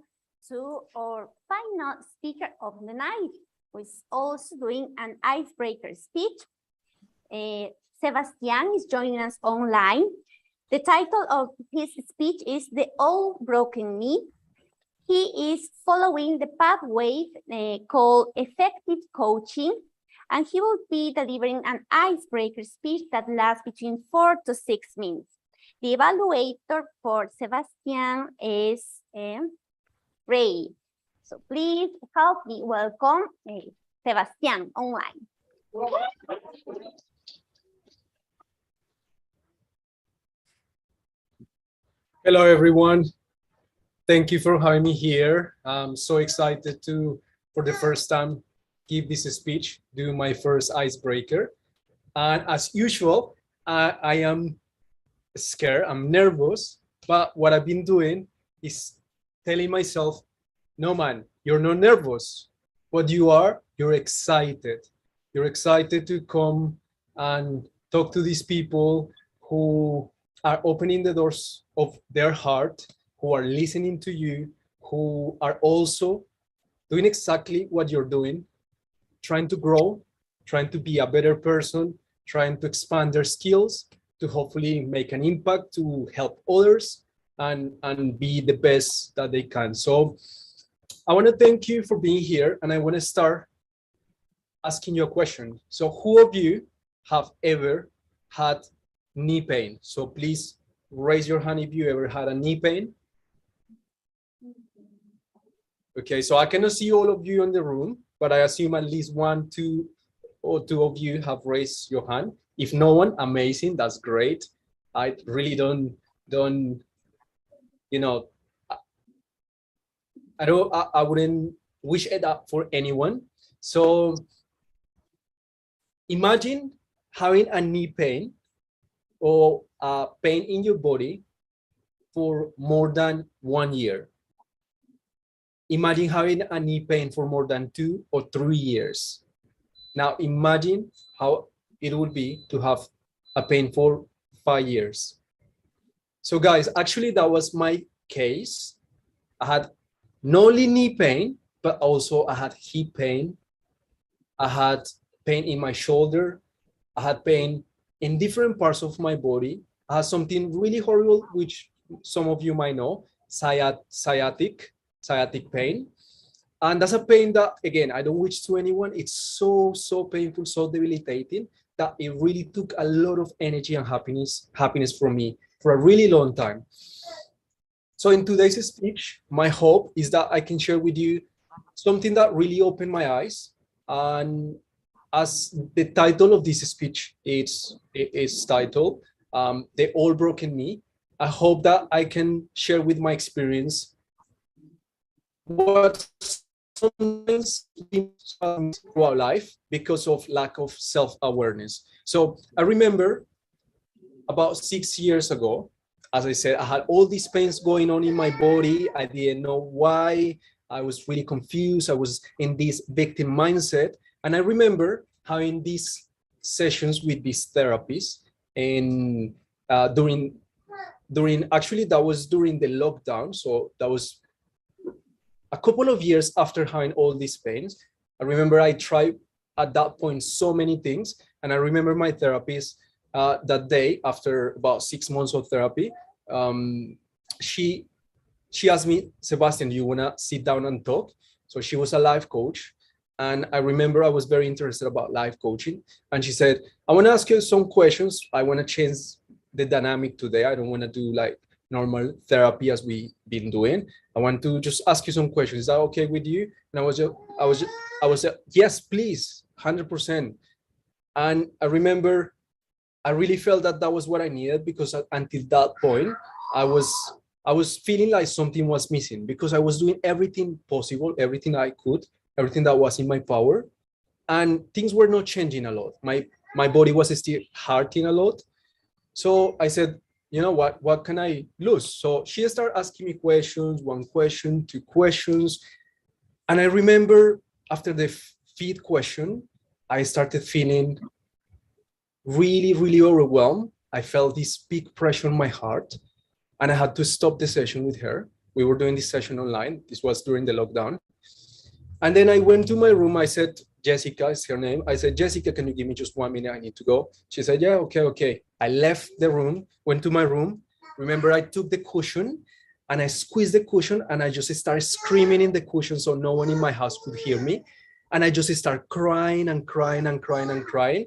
to our final speaker of the night, who is also doing an icebreaker speech. Sebastian is joining us online. The title of his speech is "The All Broken Me." He is following the pathway called effective coaching, and he will be delivering an icebreaker speech that lasts between 4 to 6 minutes. The evaluator for Sebastian is Ray. So please help me welcome Sebastian online. Hello, everyone. Thank you for having me here. I'm so excited to, for the first time, give this speech, do my first icebreaker. And as usual, I am scared, I'm nervous, But what I've been doing is telling myself, no, man, you're not nervous. What you are, you're excited. You're excited to come and talk to these people who are opening the doors of their heart, who are listening to you, who are also doing exactly what you're doing, trying to grow, trying to be a better person, trying to expand their skills, to hopefully make an impact, to help others, and be the best that they can. So I want to thank you for being here, and I want to start asking you a question. So who of you have ever had knee pain? So please raise your hand if you ever had a knee pain. Okay, so I cannot see all of you in the room, but I assume at least one, two, or two of you have raised your hand. If no one, amazing, that's great. I really don't, you know, I wouldn't wish it up for anyone. So imagine having a knee pain or pain in your body for more than 1 year. Imagine having a knee pain for more than 2 or 3 years. Now imagine how it would be to have a pain for 5 years. So guys, actually that was my case. I had not only knee pain, but also I had hip pain. I had pain in my shoulder. I had pain in different parts of my body. I had something really horrible, which some of you might know, sciatic pain. And that's a pain that, again, I don't wish to anyone. It's so painful, so debilitating, that it really took a lot of energy and happiness from me for a really long time. So in today's speech, my hope is that I can share with you something that really opened my eyes. And as the title of this speech is titled, The All Broken Me, I hope that I can share with my experience what sometimes throughout life because of lack of self-awareness. So I remember about 6 years ago, as I said, I had all these pains going on in my body. I didn't know why. I was really confused. I was in this victim mindset. And I remember having these sessions with these therapists, and actually that was during the lockdown. So that was a couple of years after having all these pains. I remember I tried at that point so many things. And I remember my therapist that day, after about 6 months of therapy, she asked me, Sebastian, do you want to sit down and talk? So she was a life coach. And I remember I was very interested about life coaching. And she said, I want to ask you some questions. I want to change the dynamic today. I don't want to do like normal therapy as we've been doing. I want to just ask you some questions. Is that okay with you? And I was yes, please, 100%. And I remember I really felt that that was what I needed, because until that point, I was feeling like something was missing, because I was doing everything possible, everything I could, everything that was in my power, and things were not changing a lot. My body was still hurting a lot. So I said, you know what can I lose? So she started asking me questions, 1 question, 2 questions. And I remember after the 5th question, I started feeling really overwhelmed. I felt this big pressure on my heart, and I had to stop the session with her. We were doing this session online. This was during the lockdown. And then I went to my room. I said, Jessica is her name. I said, Jessica, can you give me just 1 minute? I need to go. She said, yeah, okay. I left the room, went to my room. Remember, I took the cushion and I squeezed the cushion, and I just started screaming in the cushion so no one in my house could hear me. And I just started crying and crying and crying and crying.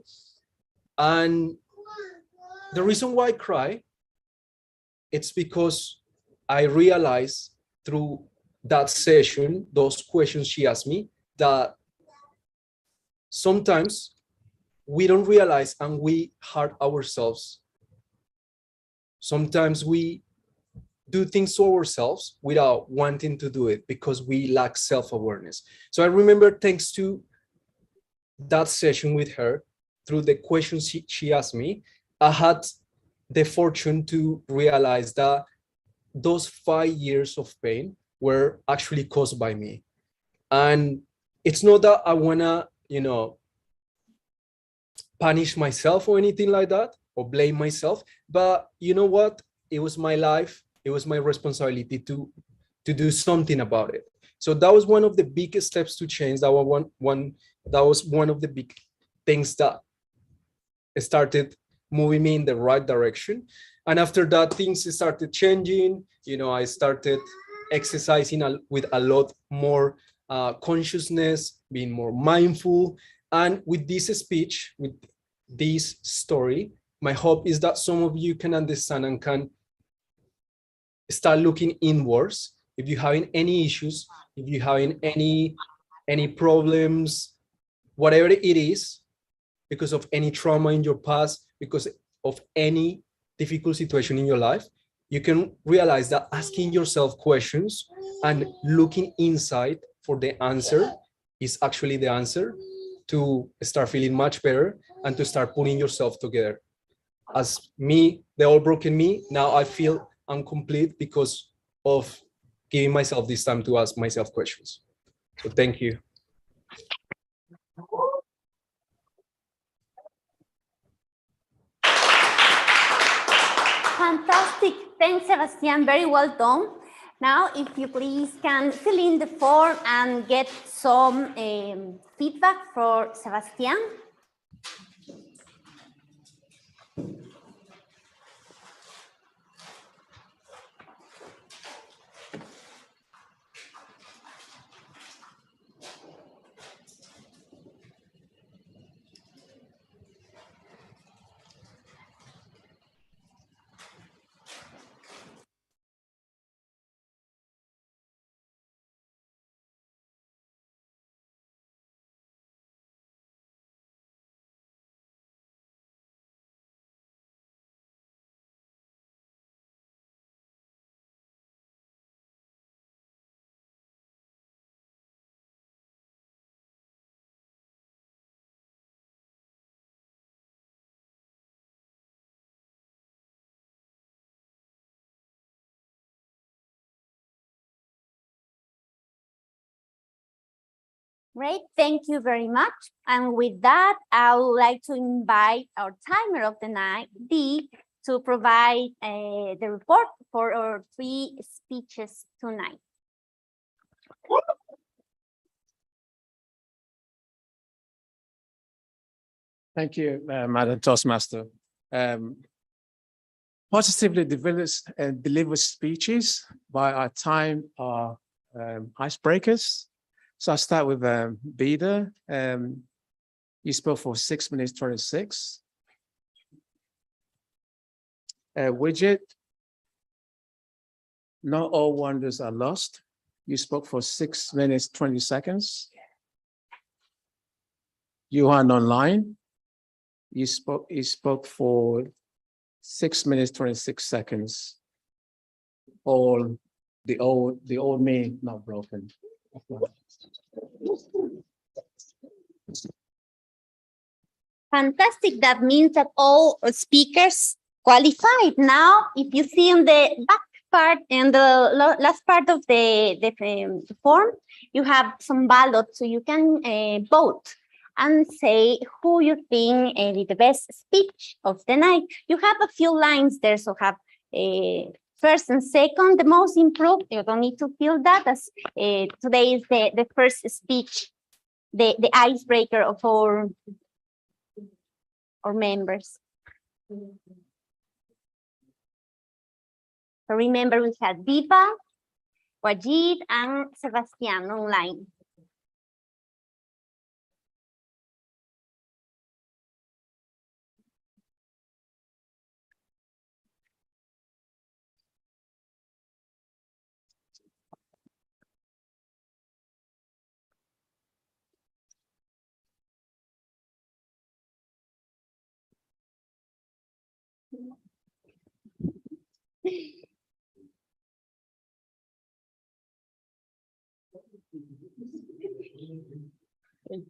And the reason why I cry, it's because I realized through that session, those questions she asked me, that sometimes we don't realize and we hurt ourselves. Sometimes we do things to ourselves without wanting to do it because we lack self-awareness. So I remember, thanks to that session with her, through the questions she asked me, I had the fortune to realize that those 5 years of pain were actually caused by me. And it's not that I wanna, punish myself or anything like that, or blame myself, but you know what? It was my life. It was my responsibility to do something about it. So that was one of the biggest steps to change. That was one of the big things that started moving me in the right direction. And after that, things started changing. I started exercising with a lot more consciousness, being more mindful. And with this speech, with this story, my hope is that some of you can understand and can start looking inwards. If you're having any issues, if you're having any problems, whatever it is, because of any trauma in your past, because of any difficult situation in your life, you can realize that asking yourself questions and looking inside for the answer is actually the answer to start feeling much better and to start putting yourself together. As me, the all broken me, now I feel incomplete because of giving myself this time to ask myself questions. So thank you. Fantastic. Thanks, Sebastian. Very well done. Now, if you please can fill in the form and get some feedback for Sebastian. Great, thank you very much. And with that, I would like to invite our timer of the night, Dee, to provide the report for our 3 speeches tonight. Thank you, Madam Toastmaster. Positively delivered speeches by our time are icebreakers. So I'll start with Bida. You spoke for 6 minutes 26. Widget, not all wonders are lost. You spoke for 6 minutes 20 seconds. Johan Online, you spoke for 6 minutes 26 seconds. All the old me not broken. Fantastic. That means that all speakers qualified. Now, if you see on the back part and the last part of the form, you have some ballots, so you can vote and say who you think did the best speech of the night. You have a few lines there, so have first and second, the most improved. You don't need to feel that, as today is the first speech, the icebreaker of our members. So remember, we had Viva, Wajid, and Sebastian online.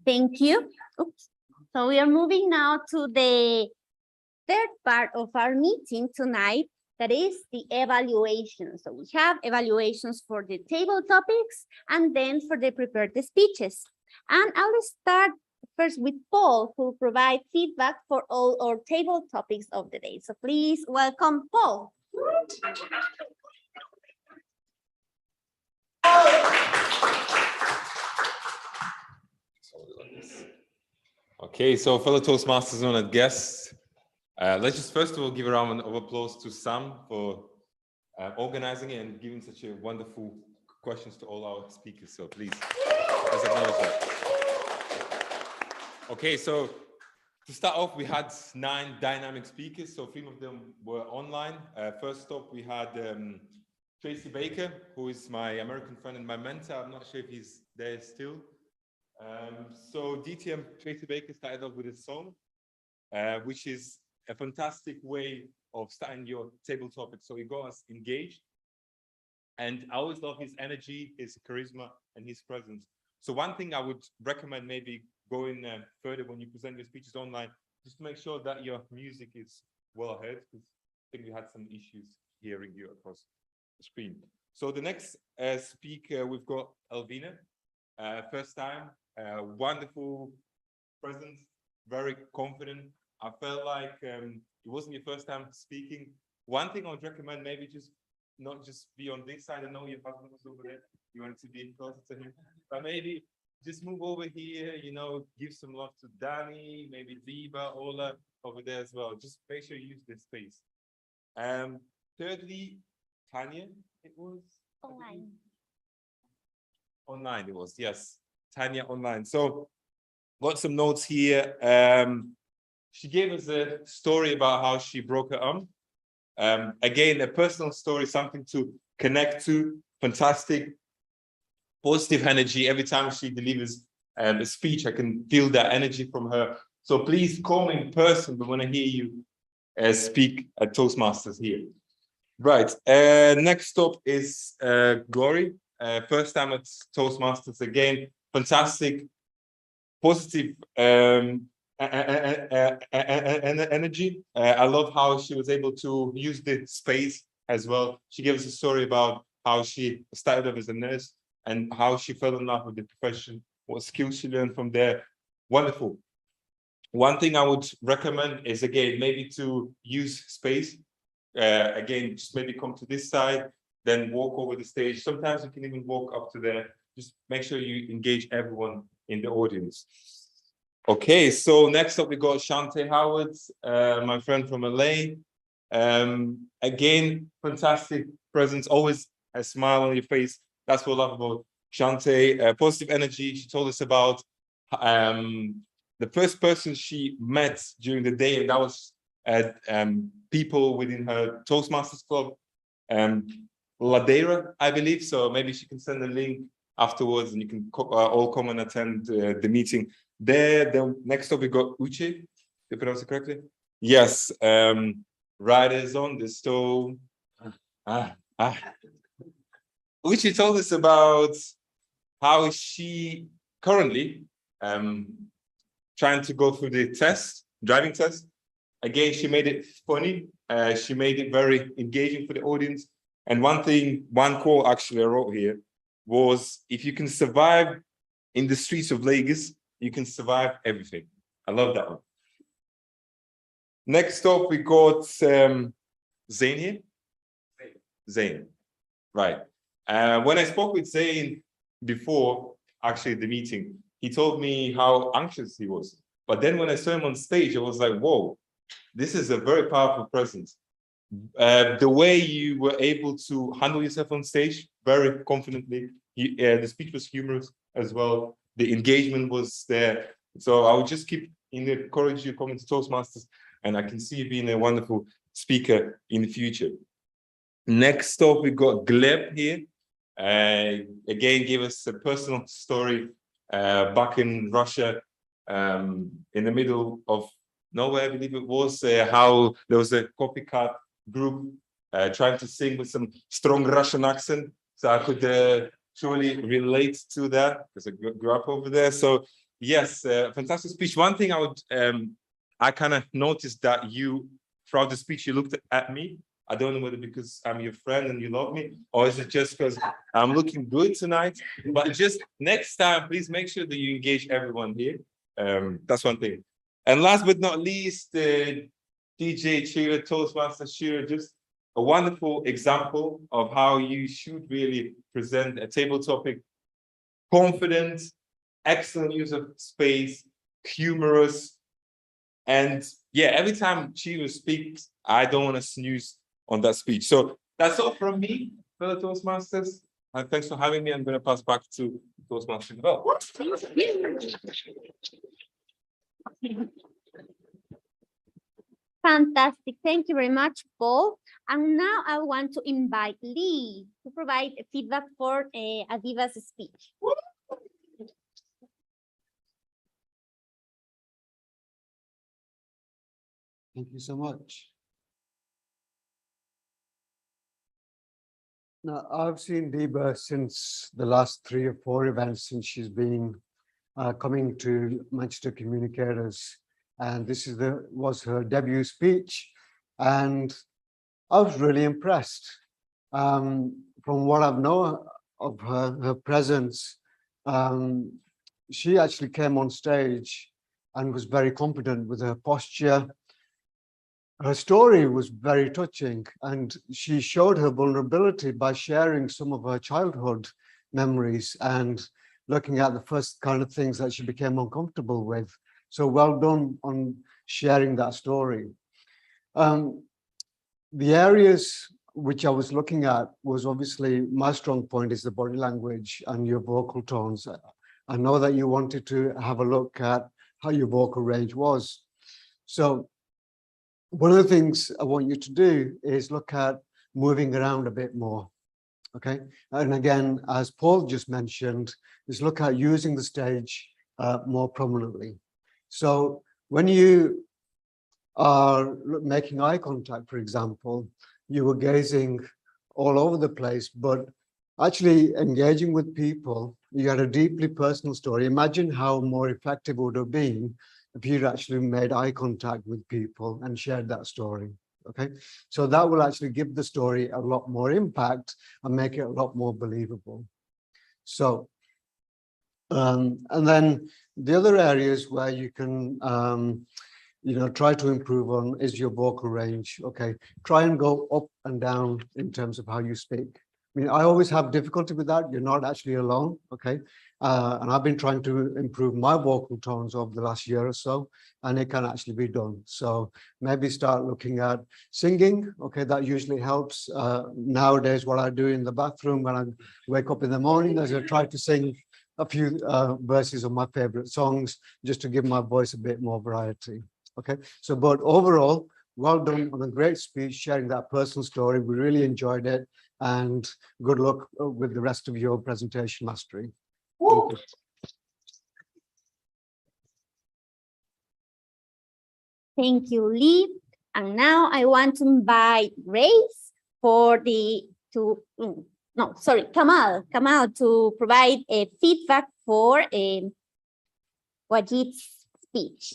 Thank you. Oops. So we are moving now to the third part of our meeting tonight, That is the evaluation. So we have evaluations for the table topics and then for the prepared speeches. And I'll start first with Paul, who will provide feedback for all our table topics of the day. So please welcome Paul. Okay, so fellow Toastmasters and guests, let's just first of all give a round of applause to Sam for organizing it and giving such a wonderful questions to all our speakers. So please, let's acknowledge that. Okay, so to start off, we had 9 dynamic speakers. So 3 of them were online. First up, we had Tracy Baker, who is my American friend and my mentor. I'm not sure if he's there still. So DTM Tracy Baker started off with a song, which is a fantastic way of starting your table topic. So he got us engaged. And I always love his energy, his charisma, and his presence. So one thing I would recommend maybe going further when you present your speeches online, just to make sure that your music is well heard, because I think we had some issues hearing you across the screen. So the next speaker, we've got Elvina. First time, wonderful presence, very confident. I felt like it wasn't your first time speaking. One thing I would recommend, maybe just not just be on this side. I know your husband was over there. You wanted to be closer to him, but maybe just move over here, you know, give some love to Danny, maybe Diva, Ola over there as well. Just make sure you use this space. Thirdly, Tanya, it was? Online. Online it was, yes. Tanya online. So got some notes here. She gave us a story about how she broke her arm. Again, a personal story, something to connect to. Fantastic, positive energy. Every time she delivers a speech, I can feel that energy from her. So please call me in person. We want to hear you speak at Toastmasters here. Right. Next up is Glory. First time at Toastmasters again. Fantastic, positive energy. I love how she was able to use the space as well. She gave us a story about how she started off as a nurse and how she fell in love with the profession, what skills she learned from there. Wonderful. One thing I would recommend is, again, maybe to use space. Again, just maybe come to this side, then walk over the stage. Sometimes you can even walk up to there. Just make sure you engage everyone in the audience. Okay, so next up we got Shantae Howard, my friend from LA. Again, fantastic presence, always a smile on your face. That's what I love about Shantae. Positive energy. She told us about the first person she met during the day, and that was people within her Toastmasters club, Ladera, I believe. So maybe she can send a link afterwards, and you can all come and attend the meeting. Then next up we got Uche. Did I pronounce it correctly? Yes. Riders on the stove. Uche told us about how she currently trying to go through the test, driving test. Again, she made it funny. She made it very engaging for the audience. And one quote actually I wrote here was, if you can survive in the streets of Lagos, you can survive everything. I love that one. Next up, we got Zayn here. Zayn, right. When I spoke with Zayn before, actually the meeting, he told me how anxious he was. But then when I saw him on stage, I was like, whoa, this is a very powerful presence. The way you were able to handle yourself on stage very confidently, the speech was humorous as well. The engagement was there. So I would just keep encourage you coming to Toastmasters, and I can see you being a wonderful speaker in the future. Next up, we got Gleb here. Again, give us a personal story back in Russia, in the middle of nowhere, I believe it was, how there was a copycat group trying to sing with some strong Russian accent. So I could truly relate to that because I grew up over there. So yes, fantastic speech. One thing I would, I kind of noticed that you, throughout the speech, you looked at me. I don't know whether because I'm your friend and you love me, or is it just because I'm looking good tonight? But just next time, please make sure that you engage everyone here. That's one thing. And last but not least, DJ Shira, Toastmaster Shira, just a wonderful example of how you should really present a table topic. Confident, excellent use of space, humorous. And yeah, every time Shira speaks, I don't want to snooze on that speech. So that's all from me, fellow Toastmasters. And thanks for having me. I'm going to pass back to Toastmaster Develop. Fantastic. Thank you very much, Paul. And now I want to invite Lee to provide feedback for Aviva's speech. Thank you so much. Now, I've seen Deba since the last 3 or 4 events since she's been coming to Manchester Communicators. And this was her debut speech. And I was really impressed. From what I've known of her presence, she actually came on stage and was very confident with her posture. Her story was very touching, and she showed her vulnerability by sharing some of her childhood memories and looking at the first kind of things that she became uncomfortable with. So well done on sharing that story. The areas which I was looking at was obviously my strong point is the body language and your vocal tones. I know that you wanted to have a look at how your vocal range was. So one of the things I want you to do is look at moving around a bit more, okay? And again, as Paul just mentioned, is look at using the stage more prominently. So when you are making eye contact, for example, you were gazing all over the place, but actually engaging with people, you had a deeply personal story. Imagine how more effective it would have been if you'd actually made eye contact with people and shared that story, okay? So that will actually give the story a lot more impact and make it a lot more believable. So, and then the other areas where you can, try to improve on is your vocal range, okay? Try and go up and down in terms of how you speak. I mean, I always have difficulty with that. You're not actually alone, okay? And I've been trying to improve my vocal tones over the last year or so, and it can actually be done. So maybe start looking at singing, okay? That usually helps. Nowadays, what I do in the bathroom when I wake up in the morning is I try to sing a few verses of my favorite songs just to give my voice a bit more variety, okay? So, but overall, well done on a great speech, sharing that personal story. We really enjoyed it. And good luck with the rest of your presentation mastery. Thank you. Thank you, Lee. And now I want to invite Grace Kamal to provide a feedback for Wajid's speech.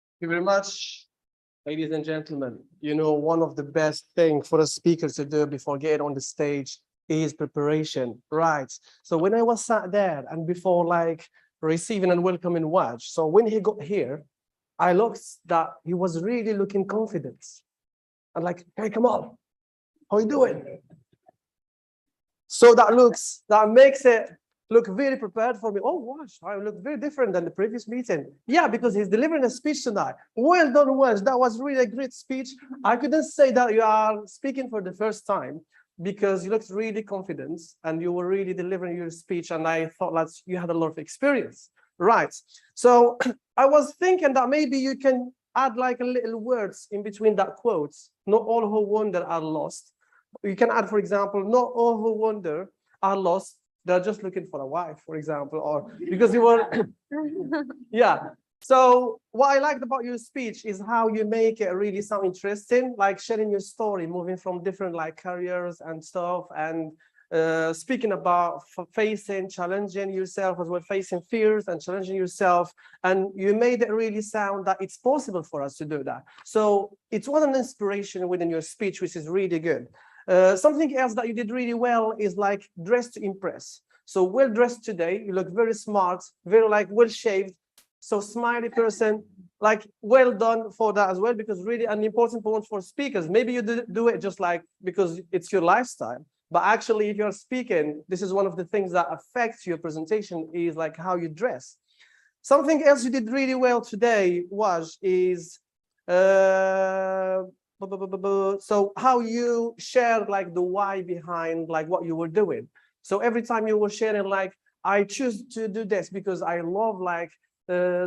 Thank you very much. Ladies and gentlemen, one of the best things for a speaker to do before getting on the stage is preparation, right? So when I was sat there and before receiving and welcoming Waj, so when he got here, I looked that he was really looking confident. And hey, come on, how you doing? So that makes it look very prepared for me. Oh, Waj, I look very different than the previous meeting. Yeah, because he's delivering a speech tonight. Well done, Waj. That was really a great speech. I couldn't say that you are speaking for the first time because you looked really confident and you were really delivering your speech. And I thought that you had a lot of experience. Right. So I was thinking that maybe you can add a little words in between that quotes. Not all who wander are lost. You can add, for example, not all who wander are lost. They're just looking for a wife, for example, or because you were, yeah. So what I liked about your speech is how you make it really sound interesting, like sharing your story, moving from different careers and stuff, and speaking about facing, challenging yourself as well, facing fears and challenging yourself. And you made it really sound that it's possible for us to do that. So it was an inspiration within your speech, which is really good. Something else that you did really well is like dress to impress. So well dressed today, you look very smart, very like well shaved. So smiley person, like well done for that as well, because really an important point for speakers. Maybe you do it just like because it's your lifestyle. But actually, if you're speaking, this is one of the things that affects your presentation is like how you dress. Something else you did really well today is so how you shared like the why behind like what you were doing. So every time you were sharing like, I choose to do this because I love like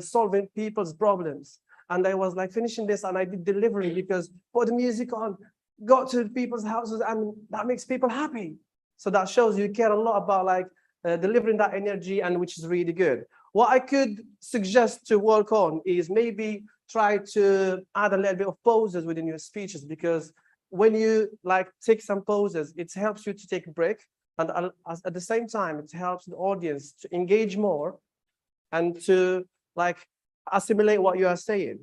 solving people's problems. And I was like finishing this and I did delivery because put the music on, go to people's houses and that makes people happy. So that shows you care a lot about like delivering that energy, and which is really good. What I could suggest to work on is maybe try to add a little bit of poses within your speeches, because when you like take some poses, it helps you to take a break. And at the same time, it helps the audience to engage more and to like assimilate what you are saying.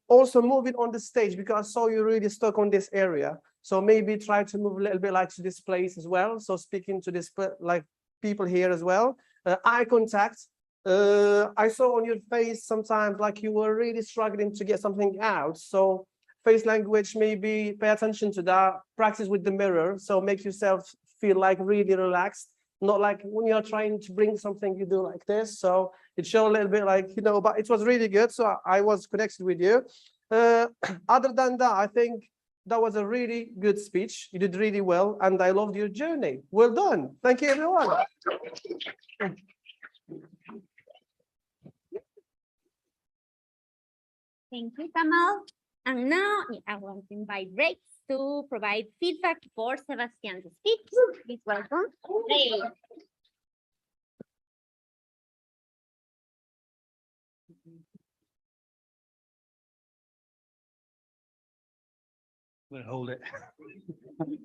Also moving on the stage, because I saw you really stuck on this area. So maybe try to move a little bit like to this place as well. So speaking to this like people here as well. Eye contact. I saw on your face sometimes like you were really struggling to get something out. So face language, maybe pay attention to that. Practice with the mirror. So make yourself feel like really relaxed. Not like when you're trying to bring something, you do like this. So it showed a little bit like, you know, but it was really good. So I was connected with you. Other than that, I think that was a really good speech. You did really well. And I loved your journey. Well done. Thank you, everyone. Thank you, Kamal. And now I want to invite Rex to provide feedback for Sebastian's speech. Please welcome. Hey. We'll hold it.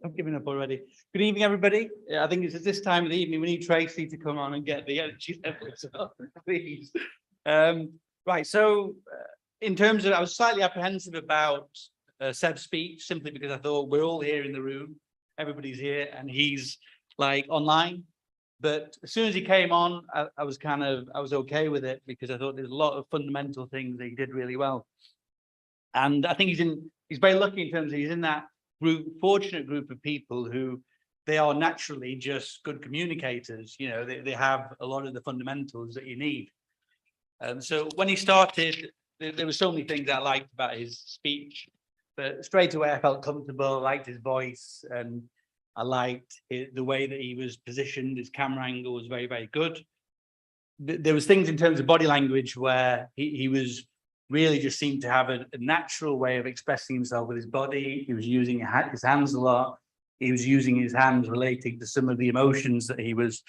I'm giving up already. Good evening, everybody. I think it's at this time of the evening we need Tracy to come on and get the energy levels up, please. Right, so in terms of, I was slightly apprehensive about Seb's speech, simply because I thought we're all here in the room, everybody's here, and he's like online. But as soon as he came on, I was okay with it, because I thought there's a lot of fundamental things that he did really well. And I think he's very lucky in terms of he's in that group, fortunate group of people who they are naturally just good communicators. You know, they have a lot of the fundamentals that you need. So when he started, there were so many things I liked about his speech, but straight away I felt comfortable, I liked his voice, and I liked the way that he was positioned. His camera angle was very, very good. There was things in terms of body language where he was really just seemed to have a natural way of expressing himself with his body. He was using his hands a lot. He was using his hands relating to some of the emotions that he was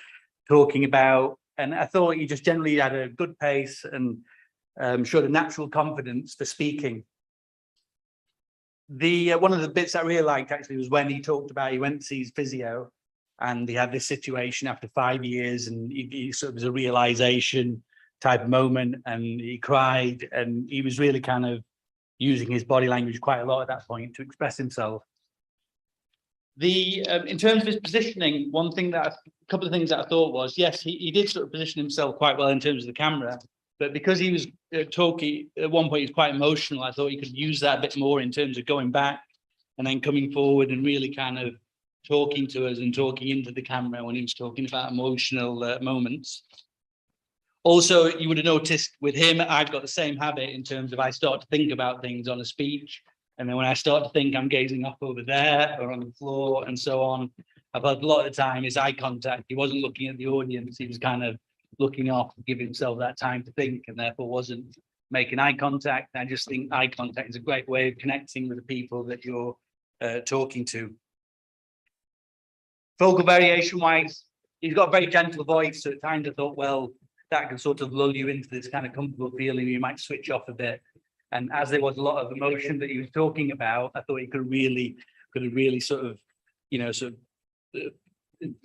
talking about. And I thought he just generally had a good pace and showed a natural confidence for speaking. One of the bits I really liked actually was when he talked about he went to see his physio and he had this situation after 5 years, and he sort of was a realization type of moment, and he cried, and he was really kind of using his body language quite a lot at that point to express himself. In terms of his positioning, a couple of things that I thought was, yes, he did sort of position himself quite well in terms of the camera, but because he was talking at one point, he was quite emotional. I thought he could use that a bit more in terms of going back and then coming forward and really kind of talking to us and talking into the camera when he was talking about emotional moments. Also, you would have noticed with him, I've got the same habit in terms of I start to think about things on a speech. And then when I start to think, I'm gazing up over there or on the floor and so on. About a lot of the time his eye contact, he wasn't looking at the audience. He was kind of looking off, giving himself that time to think, and therefore wasn't making eye contact. I just think eye contact is a great way of connecting with the people that you're talking to. Vocal variation wise, he's got a very gentle voice. So at times I thought, well, that can sort of lull you into this kind of comfortable feeling. You might switch off a bit. And as there was a lot of emotion that he was talking about, I thought he could really sort of,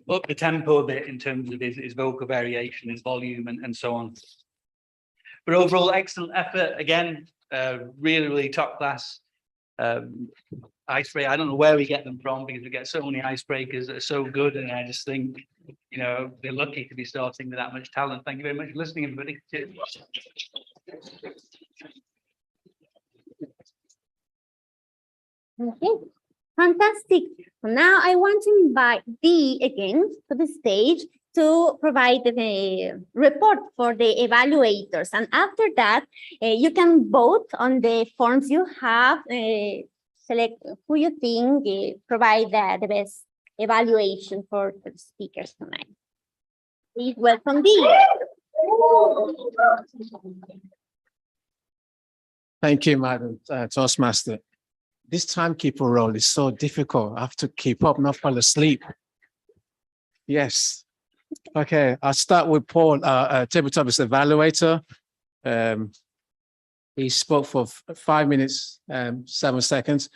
up the tempo a bit in terms of his vocal variation, his volume, and so on. But overall, excellent effort again. Really, really top class. Icebreaker. I don't know where we get them from because we get so many icebreakers that are so good, and I just think, you know, they're lucky to be starting with that much talent. Thank you very much for listening, everybody. Cheers. Okay, fantastic. Now I want to invite Dee again to the stage to provide the report for the evaluators. And after that, you can vote on the forms you have, select who you think provide the best evaluation for the speakers tonight. Please welcome Dee. Thank you, Madam Toastmaster. This timekeeper role is so difficult. I have to keep up, not fall asleep. Yes. Okay, I'll start with Paul, tabletop is evaluator. He spoke for 5 minutes, 7 seconds.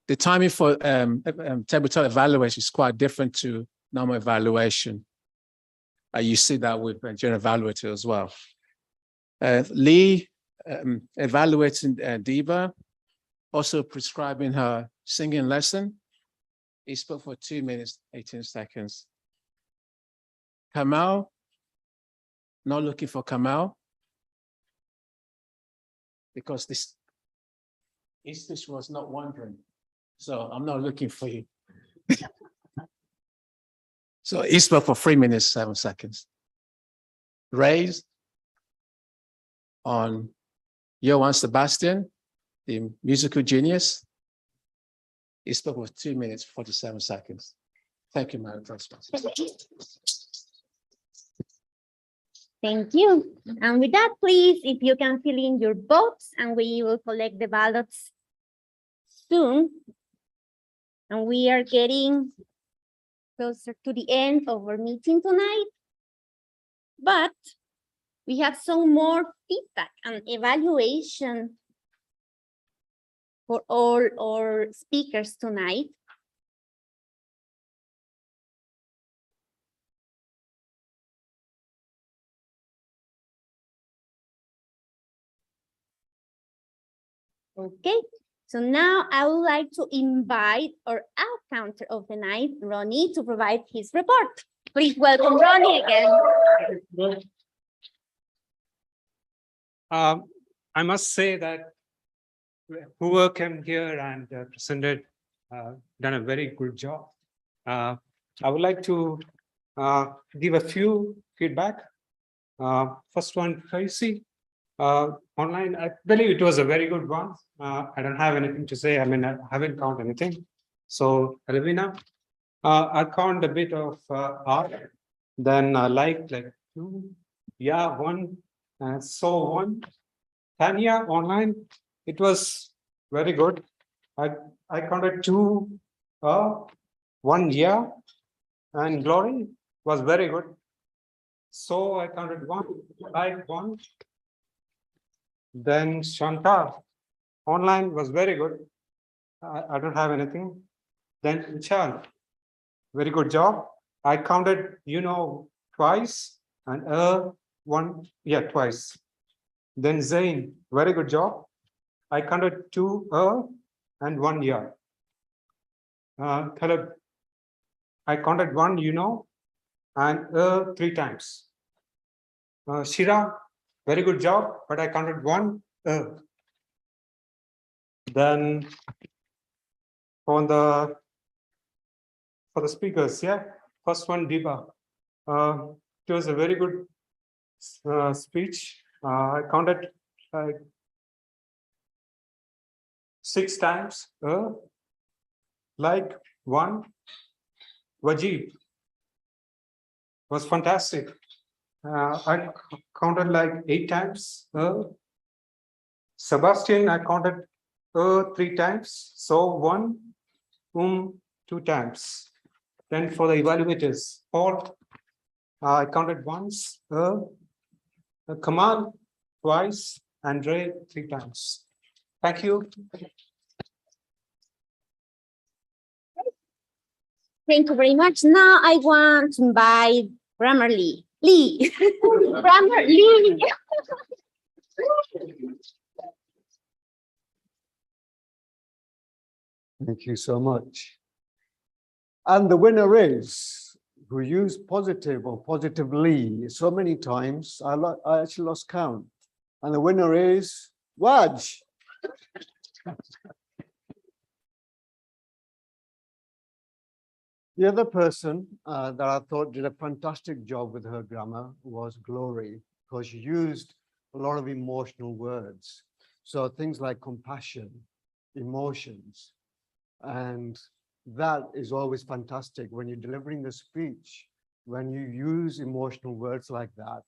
The timing for tabletop evaluation is quite different to normal evaluation. You see that with general evaluator as well. Lee, evaluating Diva, also prescribing her singing lesson. He spoke for 2 minutes, 18 seconds. Kamal, not looking for Kamal, because this Eastish was not wondering. So I'm not looking for you. So he spoke for 3 minutes, 7 seconds. Raised on Johann Sebastian, the musical genius. He spoke for 2 minutes, 47 seconds. Thank you, Madam Toastmaster. Thank you. And with that, please, if you can fill in your votes, and we will collect the ballots soon. And we are getting closer to the end of our meeting tonight. But we have some more feedback and evaluation for all our speakers tonight. Okay, so now I would like to invite our out-counter of the night, Ronnie, to provide his report. Please welcome Ronnie again. I must say that whoever came here and presented done a very good job. I would like to give a few feedback. First one, Tracy. Online, I believe it was a very good one. I don't have anything to say. I mean, I haven't counted anything. So, Alvina, I count a bit of art. Then like 2, yeah, 1, and so 1. Tanya, online, it was very good. I counted 2, 1 year, and Glory was very good. So I counted 1, like 1. Then Shantae, online was very good. I don't have anything. Then Vishal, very good job. I counted, twice, and 1, yeah, twice. Then Zayn, very good job. I counted 2 and 1 year. Caleb, I counted 1, and 3 times. Shira, very good job, but I counted 1. Then for the speakers, yeah. First one, Diba. It was a very good speech. I counted 6 times. Like 1. Wajib was fantastic. I counted like 8 times. Sebastian, I counted 3 times. So 1, 2 times. Then for the evaluators, Paul, I counted once. Kamal, twice. Andre, 3 times. Thank you. Thank you very much. Now I want to invite Grammarly. Lee. Grammarly. Thank you so much. And the winner is, who used positive or positively so many times, I actually lost count. And the winner is Waj. The other person that I thought did a fantastic job with her grammar was Glory, because she used a lot of emotional words. So things like compassion, emotions, and that is always fantastic when you're delivering a speech. When you use emotional words like that,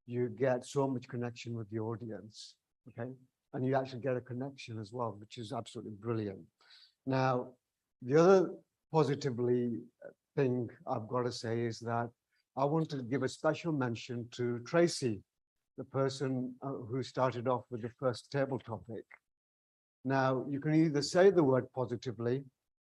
you get so much connection with the audience, okay? And you actually get a connection as well, which is absolutely brilliant. Now, the other positively thing I've got to say is that I want to give a special mention to Tracy, the person who started off with the first table topic. Now, you can either say the word positively,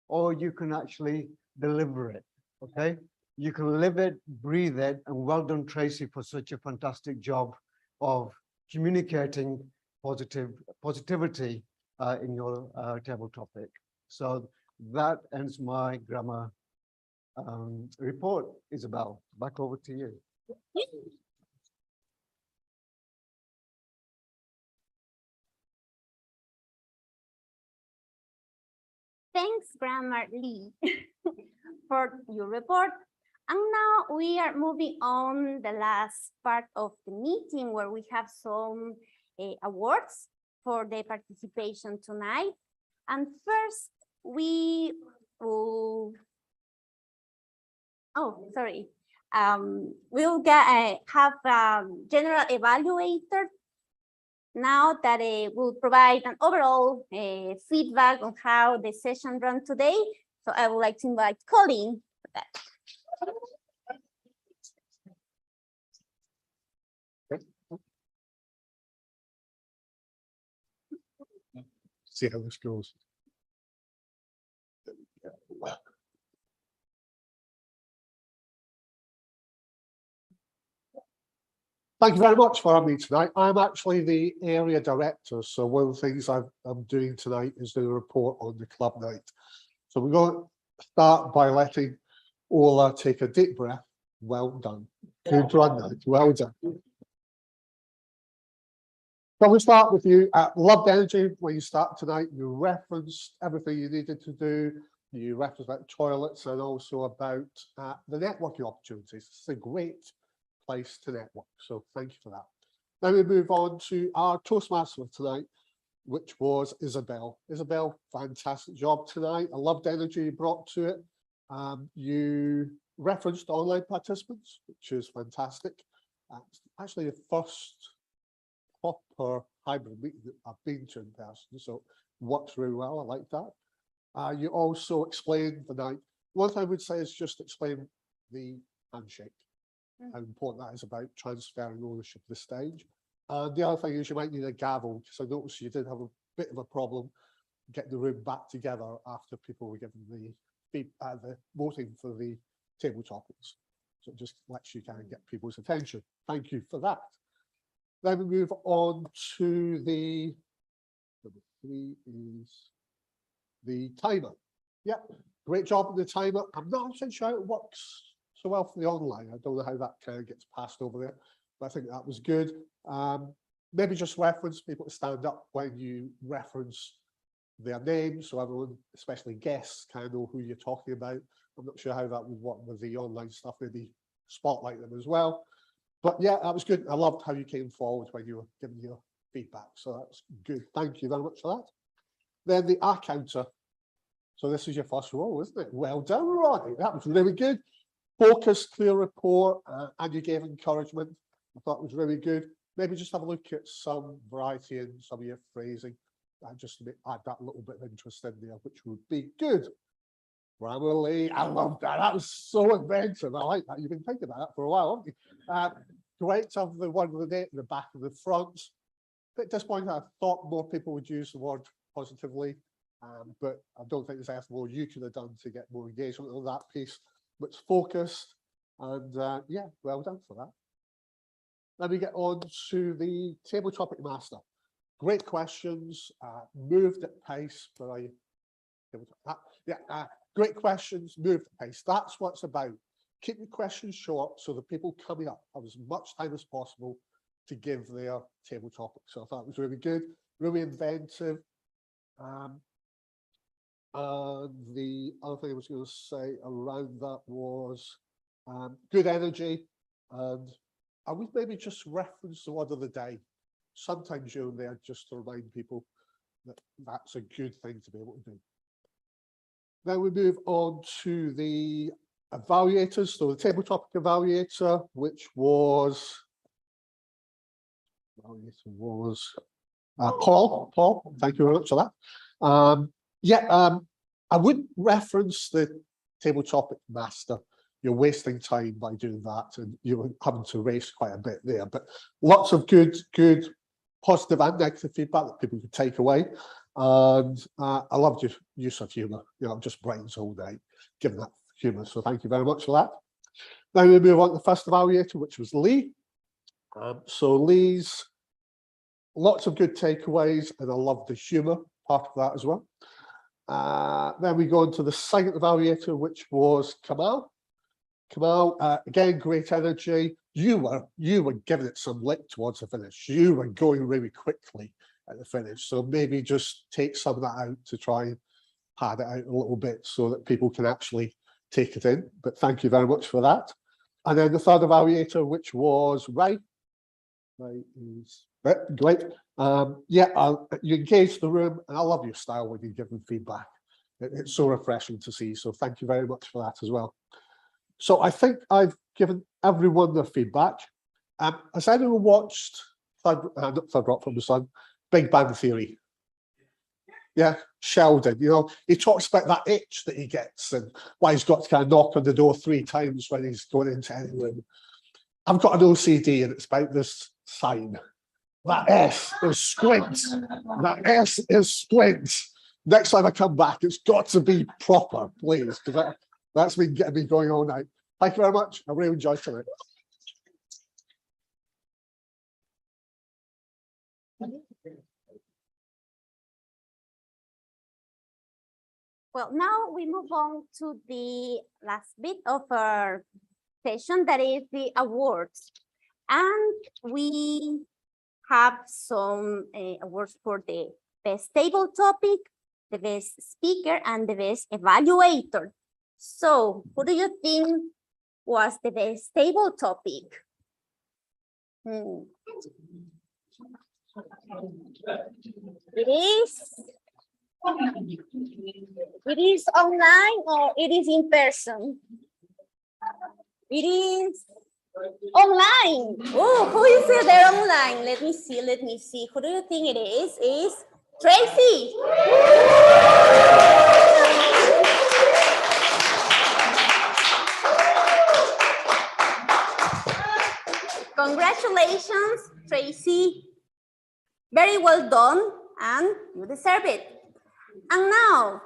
or you can actually deliver it, okay? You can live it, breathe it, and well done, Tracy, for such a fantastic job of communicating positivity in your table topic. So that ends my grammar report. Isabel, back over to you. Thanks, Grammarly, for your report. And now we are moving on the last part of the meeting where we have some awards for the participation tonight. And first we will, we'll have general evaluator now that will provide an overall feedback on how the session ran today. So I would like to invite Colleen for that. See how this goes. Thank you very much for having me tonight. I'm actually the area director, so one of the things I'm doing tonight is doing a report on the club night. So we're going to start by letting Ola take a deep breath. Well done. Good run, night. Well done. So we start with you. Loved energy when you start tonight. You referenced everything you needed to do. You referenced about toilets and also about the networking opportunities. It's a great place to network. So thank you for that. Now we move on to our Toastmaster tonight, which was Isabel. Isabel, fantastic job tonight. I loved the energy you brought to it. You referenced online participants, which is fantastic. Actually, the first proper hybrid meeting that I've been to in person, so works really well. I like that. You also explained the night. One thing I would say is just explain the handshake, how important that is about transferring ownership of the stage. The other thing is you might need a gavel, because I noticed you did have a bit of a problem getting the room back together after people were given the voting for the table topics. So it just lets you kind of get people's attention. Thank you for that. Then we move on to the number 3 is the timer. Yeah, great job with the timer. I'm not actually sure how it works so well for the online. I don't know how that kind of gets passed over there, but I think that was good. Maybe just reference people to stand up when you reference their names, so everyone, especially guests, kind of know who you're talking about. I'm not sure how that would work with the online stuff, maybe spotlight them as well. But yeah, that was good. I loved how you came forward when you were giving your feedback. So that's good. Thank you very much for that. Then the R counter. So this is your first role, isn't it? Well done, Ronnie. That was really good. Focused, clear report, and you gave encouragement. I thought it was really good. Maybe just have a look at some variety in some of your phrasing, just to add that little bit of interest in there, which would be good. Grammarly, I love that. That was so inventive. I like that. You've been thinking about that for a while, haven't you? Great to have the one with the date in the back and the front. At this point, I thought more people would use the word positively. But I don't think there's anything more you could have done to get more engagement on that piece, but it's focused, and yeah, well done for that. Let me get on to the table topic master. Great questions, moved at pace, but great questions, moved at pace. That's what it's about. Keep your questions short so the people coming up have as much time as possible to give their table topic. So I thought it was really good, really inventive. And the other thing I was going to say around that was good energy, and I would maybe just reference the word of the day sometimes during there, just to remind people that that's a good thing to be able to do. Then we move on to the evaluators. So the table topic evaluator, which was Paul. Paul, thank you very much for that. I would reference the table topic master. You're wasting time by doing that, and you're having to race quite a bit there. But lots of good positive and negative feedback that people could take away. And I loved your use of humour. You know, just brains all day, given that humour. So thank you very much for that. Now we move on to the first evaluator, which was Lee. So Lee's lots of good takeaways, and I love the humour part of that as well. Then we go on to the second evaluator, which was Kamal. Kamal, again, great energy. You were giving it some lick towards the finish. You were going really quickly at the finish. So maybe just take some of that out to try and pad it out a little bit so that people can actually take it in. But thank you very much for that. And then the third evaluator, which was Ray. Ray is great. You engage the room, and I love your style when you give them feedback. It's so refreshing to see. So thank you very much for that as well. So I think I've given everyone their feedback. Has anyone watched not Third Rock from the Sun, Big Bang Theory? Yeah, Sheldon, you know, he talks about that itch that he gets and why he's got to kind of knock on the door 3 times when he's going into any room. I've got an OCD, and it's about this sign. That S is squint. That S is squint. Next time I come back, it's got to be proper, please, because that's been getting me going all night. Thank you very much. I really enjoyed tonight. Well, now we move on to the last bit of our session, that is the awards. And we have some awards for the best table topic, the best speaker, and the best evaluator. So who do you think was the best table topic? It is online, or it is in person? It is online. Oh, who is there online? Let me see. Who do you think it is? Is Tracy. Congratulations, Tracy. Very well done, and you deserve it. And now,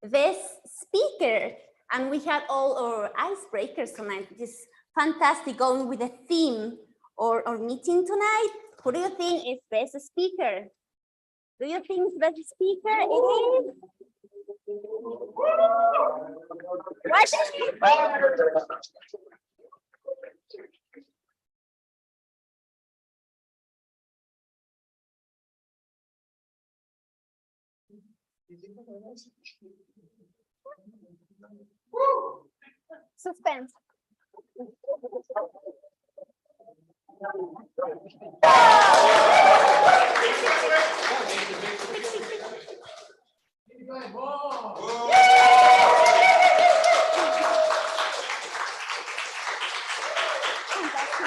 best speaker. And we had all our icebreakers tonight. It's fantastic going with the theme or meeting tonight. Who do you think is best speaker? Do you think best speaker it is? Suspense.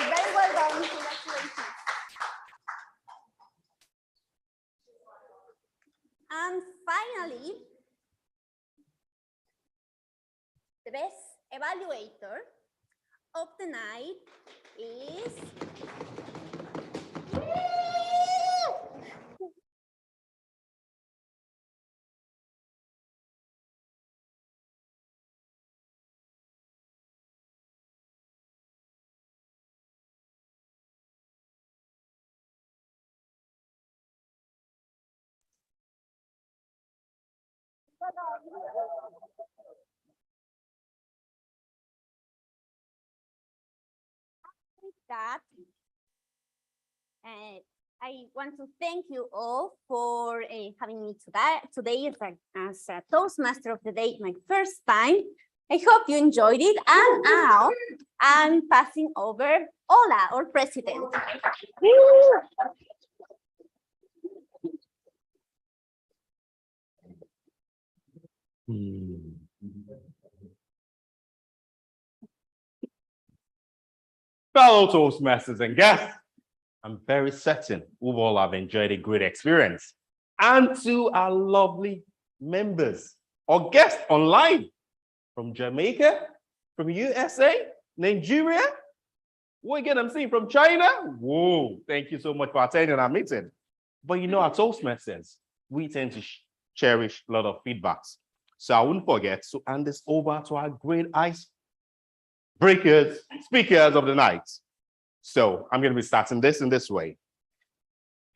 Very well done. Congratulations. And finally, the best evaluator of the night is That I want to thank you all for having me today as a Toastmaster of the Day, my first time. I hope you enjoyed it. And now I'm passing over Ola, our president. Fellow Toastmasters and guests, I'm very certain we all have enjoyed a great experience. And to our lovely members or guests online from Jamaica, from USA, Nigeria, we again I'm seeing from China. Whoa, thank you so much for attending our meeting. But you know, our Toastmasters, we tend to cherish a lot of feedbacks. So I wouldn't forget to hand this over to our great ice breakers, speakers of the night. So I'm going to be starting this in this way.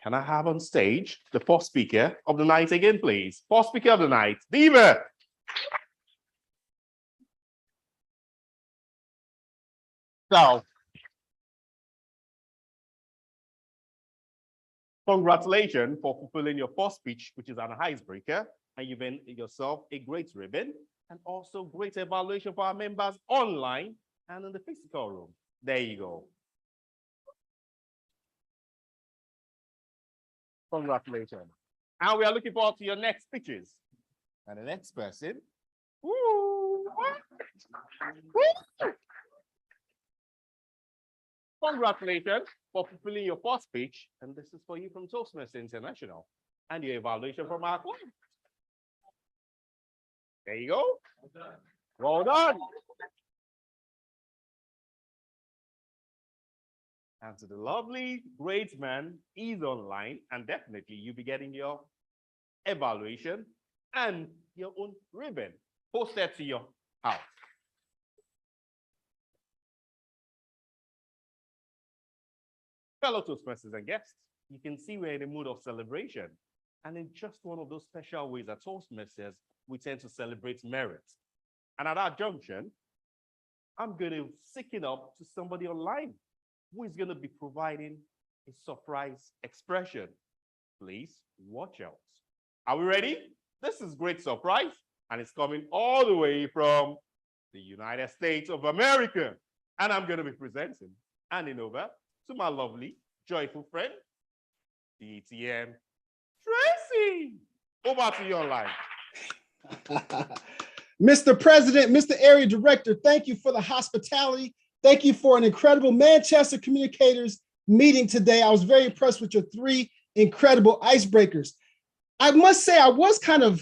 Can I have on stage the first speaker of the night again, please? First speaker of the night, Diva. So, congratulations for fulfilling your first speech, which is an icebreaker, and you've earned yourself a great ribbon and also great evaluation for our members online and in the physical room. There you go. Congratulations. And we are looking forward to your next speeches. And the next person. Woo. Woo. Congratulations for fulfilling your first speech. And this is for you from Toastmasters International and your evaluation from our club. There you go. Well done. And to the lovely, great man, he's online, and definitely you'll be getting your evaluation and your own ribbon posted to your house. Fellow Toastmasters and guests, you can see we're in a mood of celebration. And in just one of those special ways at Toastmasters, we tend to celebrate merit. And at that junction, I'm going to sync it up to somebody online who is going to be providing a surprise expression. Please watch out. Are we ready? This is great surprise, and it's coming all the way from the United States of America. And I'm going to be presenting, handing over to my lovely, joyful friend, DTM Tracy. Over to you online. Mr. President, Mr. Area Director, thank you for the hospitality. Thank you for an incredible Manchester Communicators meeting today. I was very impressed with your 3 incredible icebreakers. I must say I was kind of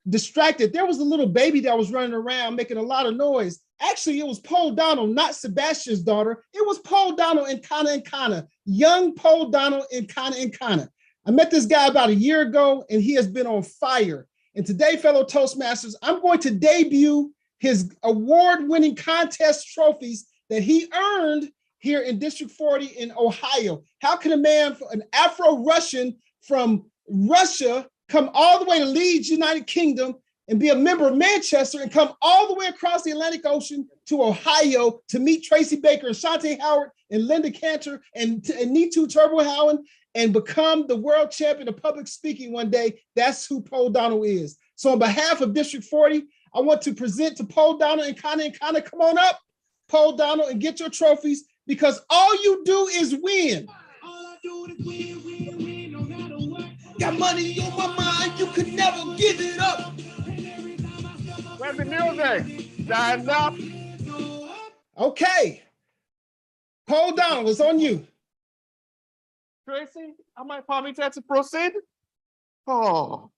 distracted. There was a little baby that was running around making a lot of noise. Actually, it was Paul Donald, not Sebastian's daughter. It was Paul Donald in Kana, young Paul Donald in Kana. I met this guy about a year ago, and he has been on fire. And today, fellow Toastmasters, I'm going to debut his award-winning contest trophies that he earned here in District 40 in Ohio. How can a man, an Afro-Russian from Russia, come all the way to Leeds, United Kingdom, and be a member of Manchester and come all the way across the Atlantic Ocean to Ohio to meet Tracy Baker and Shantae Howard and Linda Cantor and Nitu Turbohowen and become the world champion of public speaking one day? That's who Paul Donald is. So on behalf of District 40, I want to present to Paul Donald and Kana, come on up, Paul Donald, and get your trophies, because all you do is win. All I do is win, no matter what. Got money on my mind, you could never give it up. Where's the music? Stand up. Okay. Paul Donald, it's on you. Tracy, am I permitted to proceed? Oh.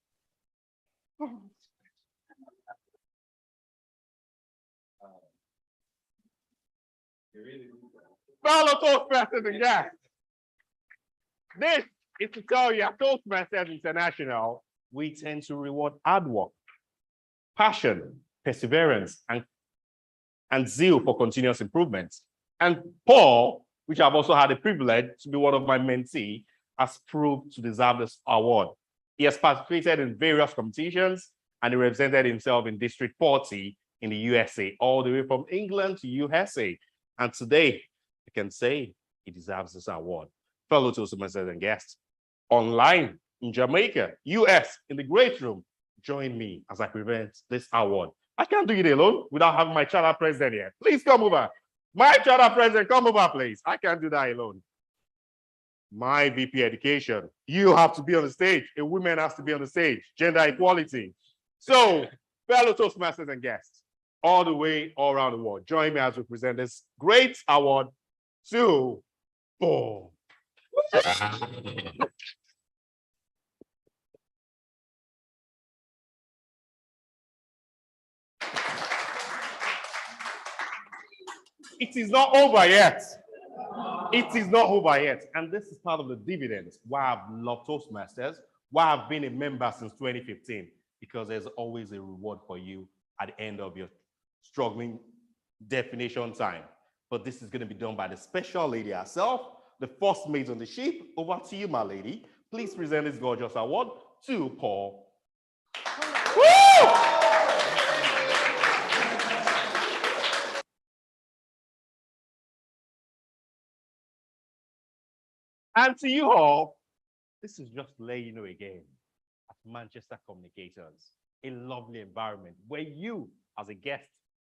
Fellow Toastmasters and guests, this is to tell you at Toastmasters International, we tend to reward hard work, passion, perseverance, and zeal for continuous improvement. And Paul, which I've also had the privilege to be one of my mentees, has proved to deserve this award. He has participated in various competitions and he represented himself in District 40 in the USA, all the way from England to USA. And today, I can say he deserves this award. Fellow Toastmasters and guests, online in Jamaica, US, in the great room, join me as I present this award. I can't do it alone without having my charter president here. Please come over. My charter president, come over, please. I can't do that alone. My VP Education, you have to be on the stage. A woman has to be on the stage. Gender equality. So, fellow Toastmasters and guests, all the way all around the world, join me as we present this great award to Paul. It is not over yet. It is not over yet. And this is part of the dividends why I've loved Toastmasters, why I've been a member since 2015, because there's always a reward for you at the end of your struggling definition time. But this is going to be done by the special lady herself, the first mate on the ship. Over to you, my lady. Please present this gorgeous award to Paul. Woo! And to you all, this is just to let you know again, at Manchester Communicators, a lovely environment where you, as a guest,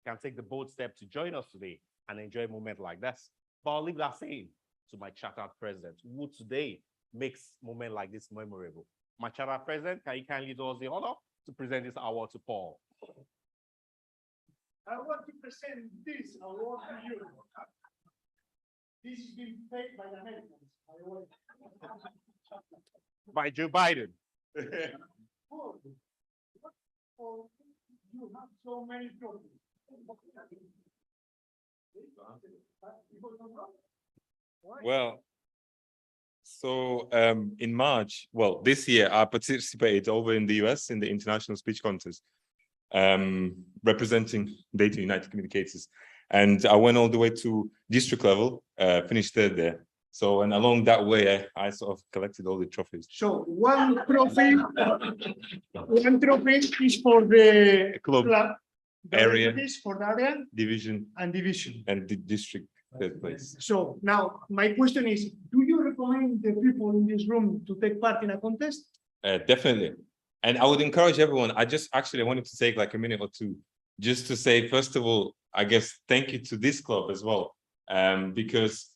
can take the bold step to join us today and enjoy a moment like this. But I'll leave that saying to my chartered president, who today makes a moment like this memorable. My chartered president, can you kindly do us the honor to present this award to Paul? I want to present this award to you. This is being paid by the Americans. By Joe Biden. You have so many trophies. Well, so in March, well, this year I participated over in the US in the International Speech Contest, representing Data United Communicators. And I went all the way to district level, finished third there. So, and along that way, I sort of collected all the trophies. So one trophy is for the Club, the area, other is for the area division, and division. and the district third place. So now my question is, do you recommend the people in this room to take part in a contest? Definitely. And I would encourage everyone. I just actually wanted to take like a minute or two just to say, first of all, I guess, thank you to this club as well. Because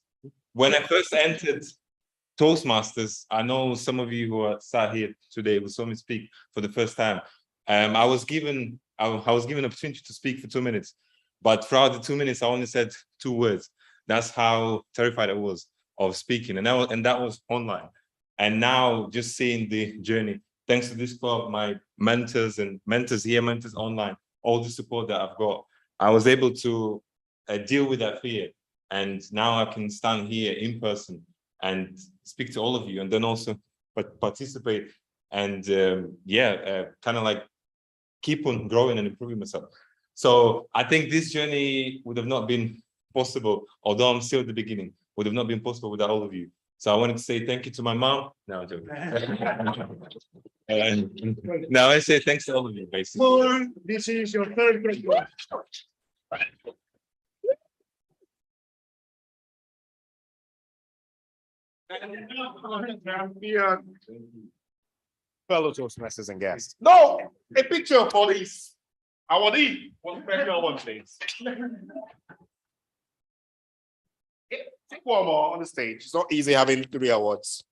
when I first entered Toastmasters, I know some of you who are sat here today who saw me speak for the first time. I was given an opportunity to speak for 2 minutes, but throughout the 2 minutes, I only said 2 words. That's how terrified I was of speaking, and that was online. And now, just seeing the journey, thanks to this club, my mentors and mentors here, mentors online, all the support that I've got, I was able to deal with that fear. And now I can stand here in person and speak to all of you, and then also participate and kind of like keep on growing and improving myself. So I think this journey would have not been possible, although I'm still at the beginning, would have not been possible without all of you. So I wanted to say thank you to my mom. No, I'm joking. Now I say thanks to all of you, basically. Paul, this is your third question. Fellow Toastmasters and guests. No, a picture for this awardee. One special one, please. Yeah, take one more on the stage. It's not easy having 3 awards.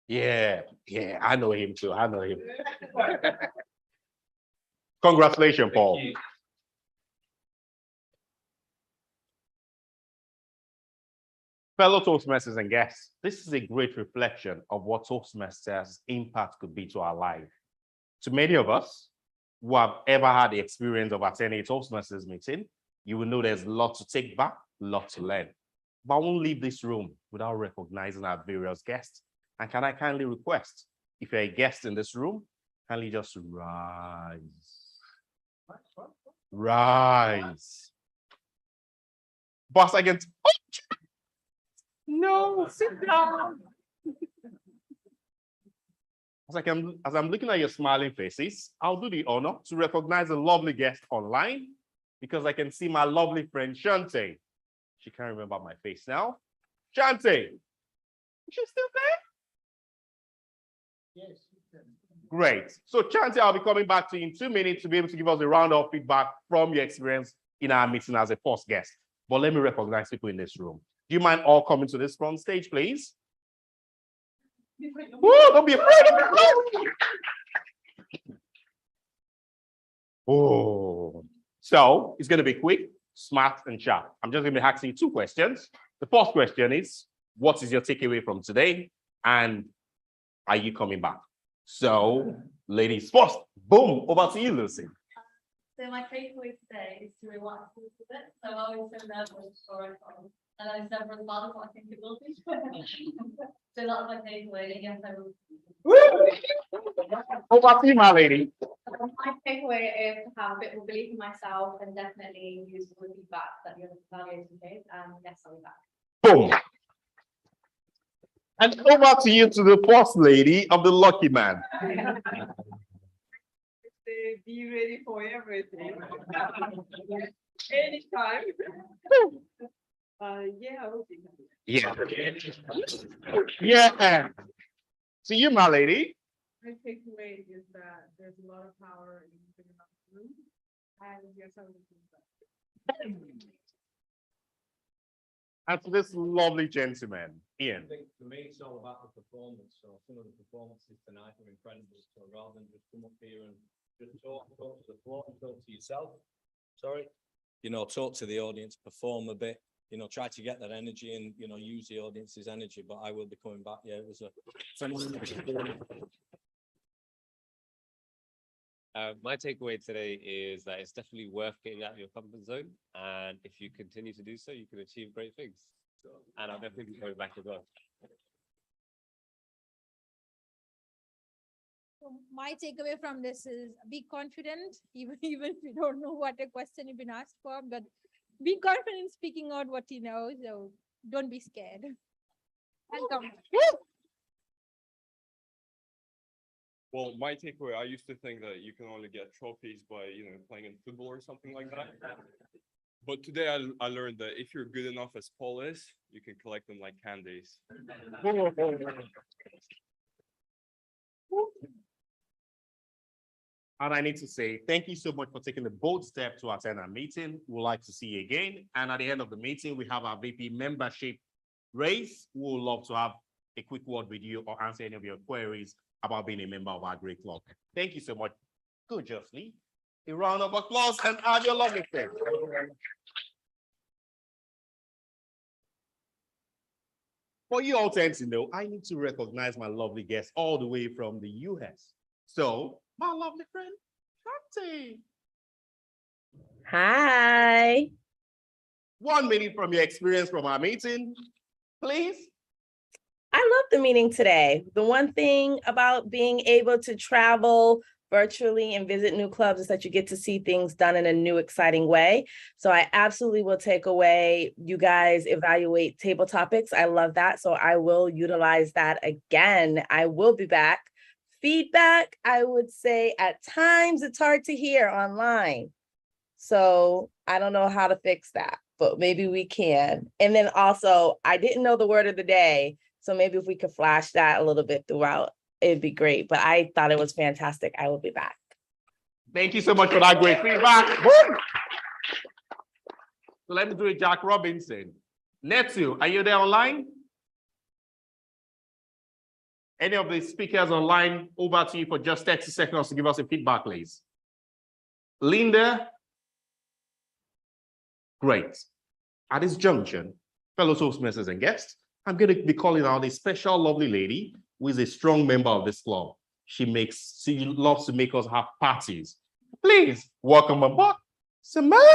Yeah, I know him too. I know him. Congratulations, Paul. Fellow Toastmasters and guests, this is a great reflection of what Toastmasters' impact could be to our life. To many of us who have ever had the experience of attending a Toastmasters meeting, you will know there's a lot to take back, a lot to learn. But I won't leave this room without recognizing our various guests. And can I kindly request, if you're a guest in this room, kindly just rise. Rise. Boss against. No, sit down. As I'm looking at your smiling faces, I'll do the honor to recognize a lovely guest online because I can see my lovely friend Shantae. She can't remember my face now. Shantae, is she still there? Yes. Great. So Shantae, I'll be coming back to you in 2 minutes to be able to give us a round of feedback from your experience in our meeting as a first guest. But let me recognize people in this room. Do you mind all coming to this front stage, please? Woo, don't be afraid. Oh, so it's going to be quick, smart, and sharp. I'm just going to be asking you 2 questions. The first question is, what is your takeaway from today? And are you coming back? So, ladies first. Boom, over to you, Lucy. So my takeaway today is to relax a little bit. So I was so nervous for it. And I was never as bad as I think it will be. So that's my takeaway. And yes, I will. Over to you, my lady. My takeaway is to have a bit more belief in myself and definitely use the feedback that the evaluators gave. And yes, I'll be back. Boom. And over to you, to the first lady of the lucky man. Be ready for everything. Anytime. Yeah, I will be. Yeah. Yeah. To you, my lady. My takeaway is that there's a lot of power in figuring out the room. And yes, I will do that. And to this lovely gentleman, Ian. I think for me, it's all about the performance. So some of the performances tonight were incredible. So rather than just come up here and just talk to the floor and talk to yourself, talk to the audience, perform a bit, try to get that energy and, use the audience's energy. But I will be coming back. Yeah, it was a phenomenal experience. My takeaway today is that it's definitely worth getting out of your comfort zone. And if you continue to do so, you can achieve great things. And I'll definitely be going back as well. So my takeaway from this is be confident, even if you don't know what a question you've been asked for, but be confident speaking out what you know. So don't be scared. Welcome. Well, my takeaway, I used to think that you can only get trophies by, playing in football or something like that. But today I learned that if you're good enough as Paul is, you can collect them like candies. And I need to say, thank you so much for taking the bold step to attend our meeting. We'd like to see you again. And at the end of the meeting, we have our VP membership race. We would love to have a quick word with you or answer any of your queries about being a member of our great club. Thank you so much. Good, Justly. A round of applause and have your lovely day. For you all tend to know, I need to recognize my lovely guest all the way from the US. So, my lovely friend, Shantae. Hi. 1 minute from your experience from our meeting, please. I love the meeting today. The one thing about being able to travel virtually and visit new clubs is that you get to see things done in a new, exciting way. So I absolutely will take away, you guys evaluate table topics. I love that. So I will utilize that again. I will be back. Feedback, I would say at times it's hard to hear online. So I don't know how to fix that, but maybe we can. And then also, I didn't know the word of the day. So maybe if we could flash that a little bit throughout, it'd be great. But I thought it was fantastic. I will be back. Thank you so much for that great feedback. So let me do it, Jack Robinson. Netu, are you there online? Any of the speakers online, over to you for just 30 seconds to give us a feedback, please. Linda? Great. At this junction, fellow Toastmasters and guests, I'm going to be calling out a special lovely lady who is a strong member of this club. She loves to make us have parties. Please welcome aboard, Samantha.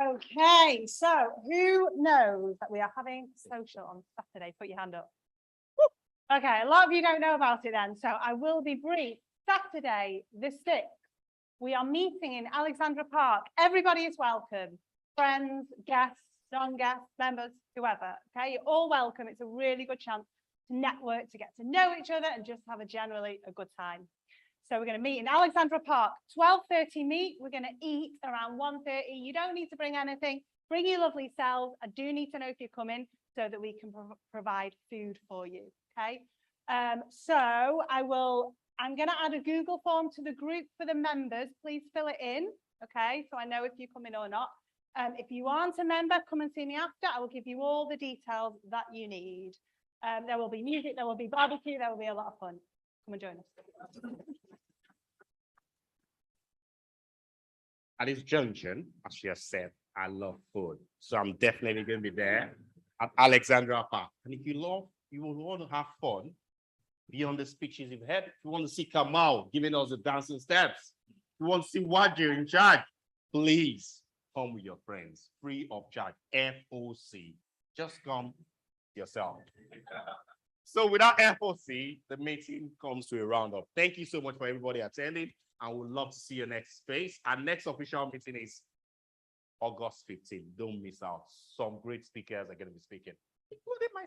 Okay, so who knows that we are having social on Saturday? Put your hand up. Woo! Okay, a lot of you don't know about it then, so I will be brief. Saturday, the 6th, we are meeting in Alexandra Park. Everybody is welcome. friends, guests, non-guests, members, whoever, okay? You're all welcome. It's a really good chance to network, to get to know each other and just have a generally a good time. So we're going to meet in Alexandra Park, 12:30 meet. We're going to eat around 1:30. You don't need to bring anything. Bring your lovely selves. I do need to know if you're coming so that we can provide food for you, okay? So I'm going to add a Google form to the group for the members. Please fill it in, okay? So I know if you're coming or not. If you aren't a member, come and see me after. I will give you all the details that you need. There will be music, there will be barbecue, there will be a lot of fun. Come and join us. At this junction, as she has said, I love food. So I'm definitely going to be there at Alexandra Park. And if you want to have fun, beyond the speeches you've had, if you want to see Kamal giving us the dancing steps, if you want to see Wajir in charge, please come with your friends, free of charge, FOC. Just come yourself. So without FOC, the meeting comes to a roundup. Thank you so much for everybody attending. I would love to see your next space. Our next official meeting is August 15th. Don't miss out. Some great speakers are going to be speaking, including myself.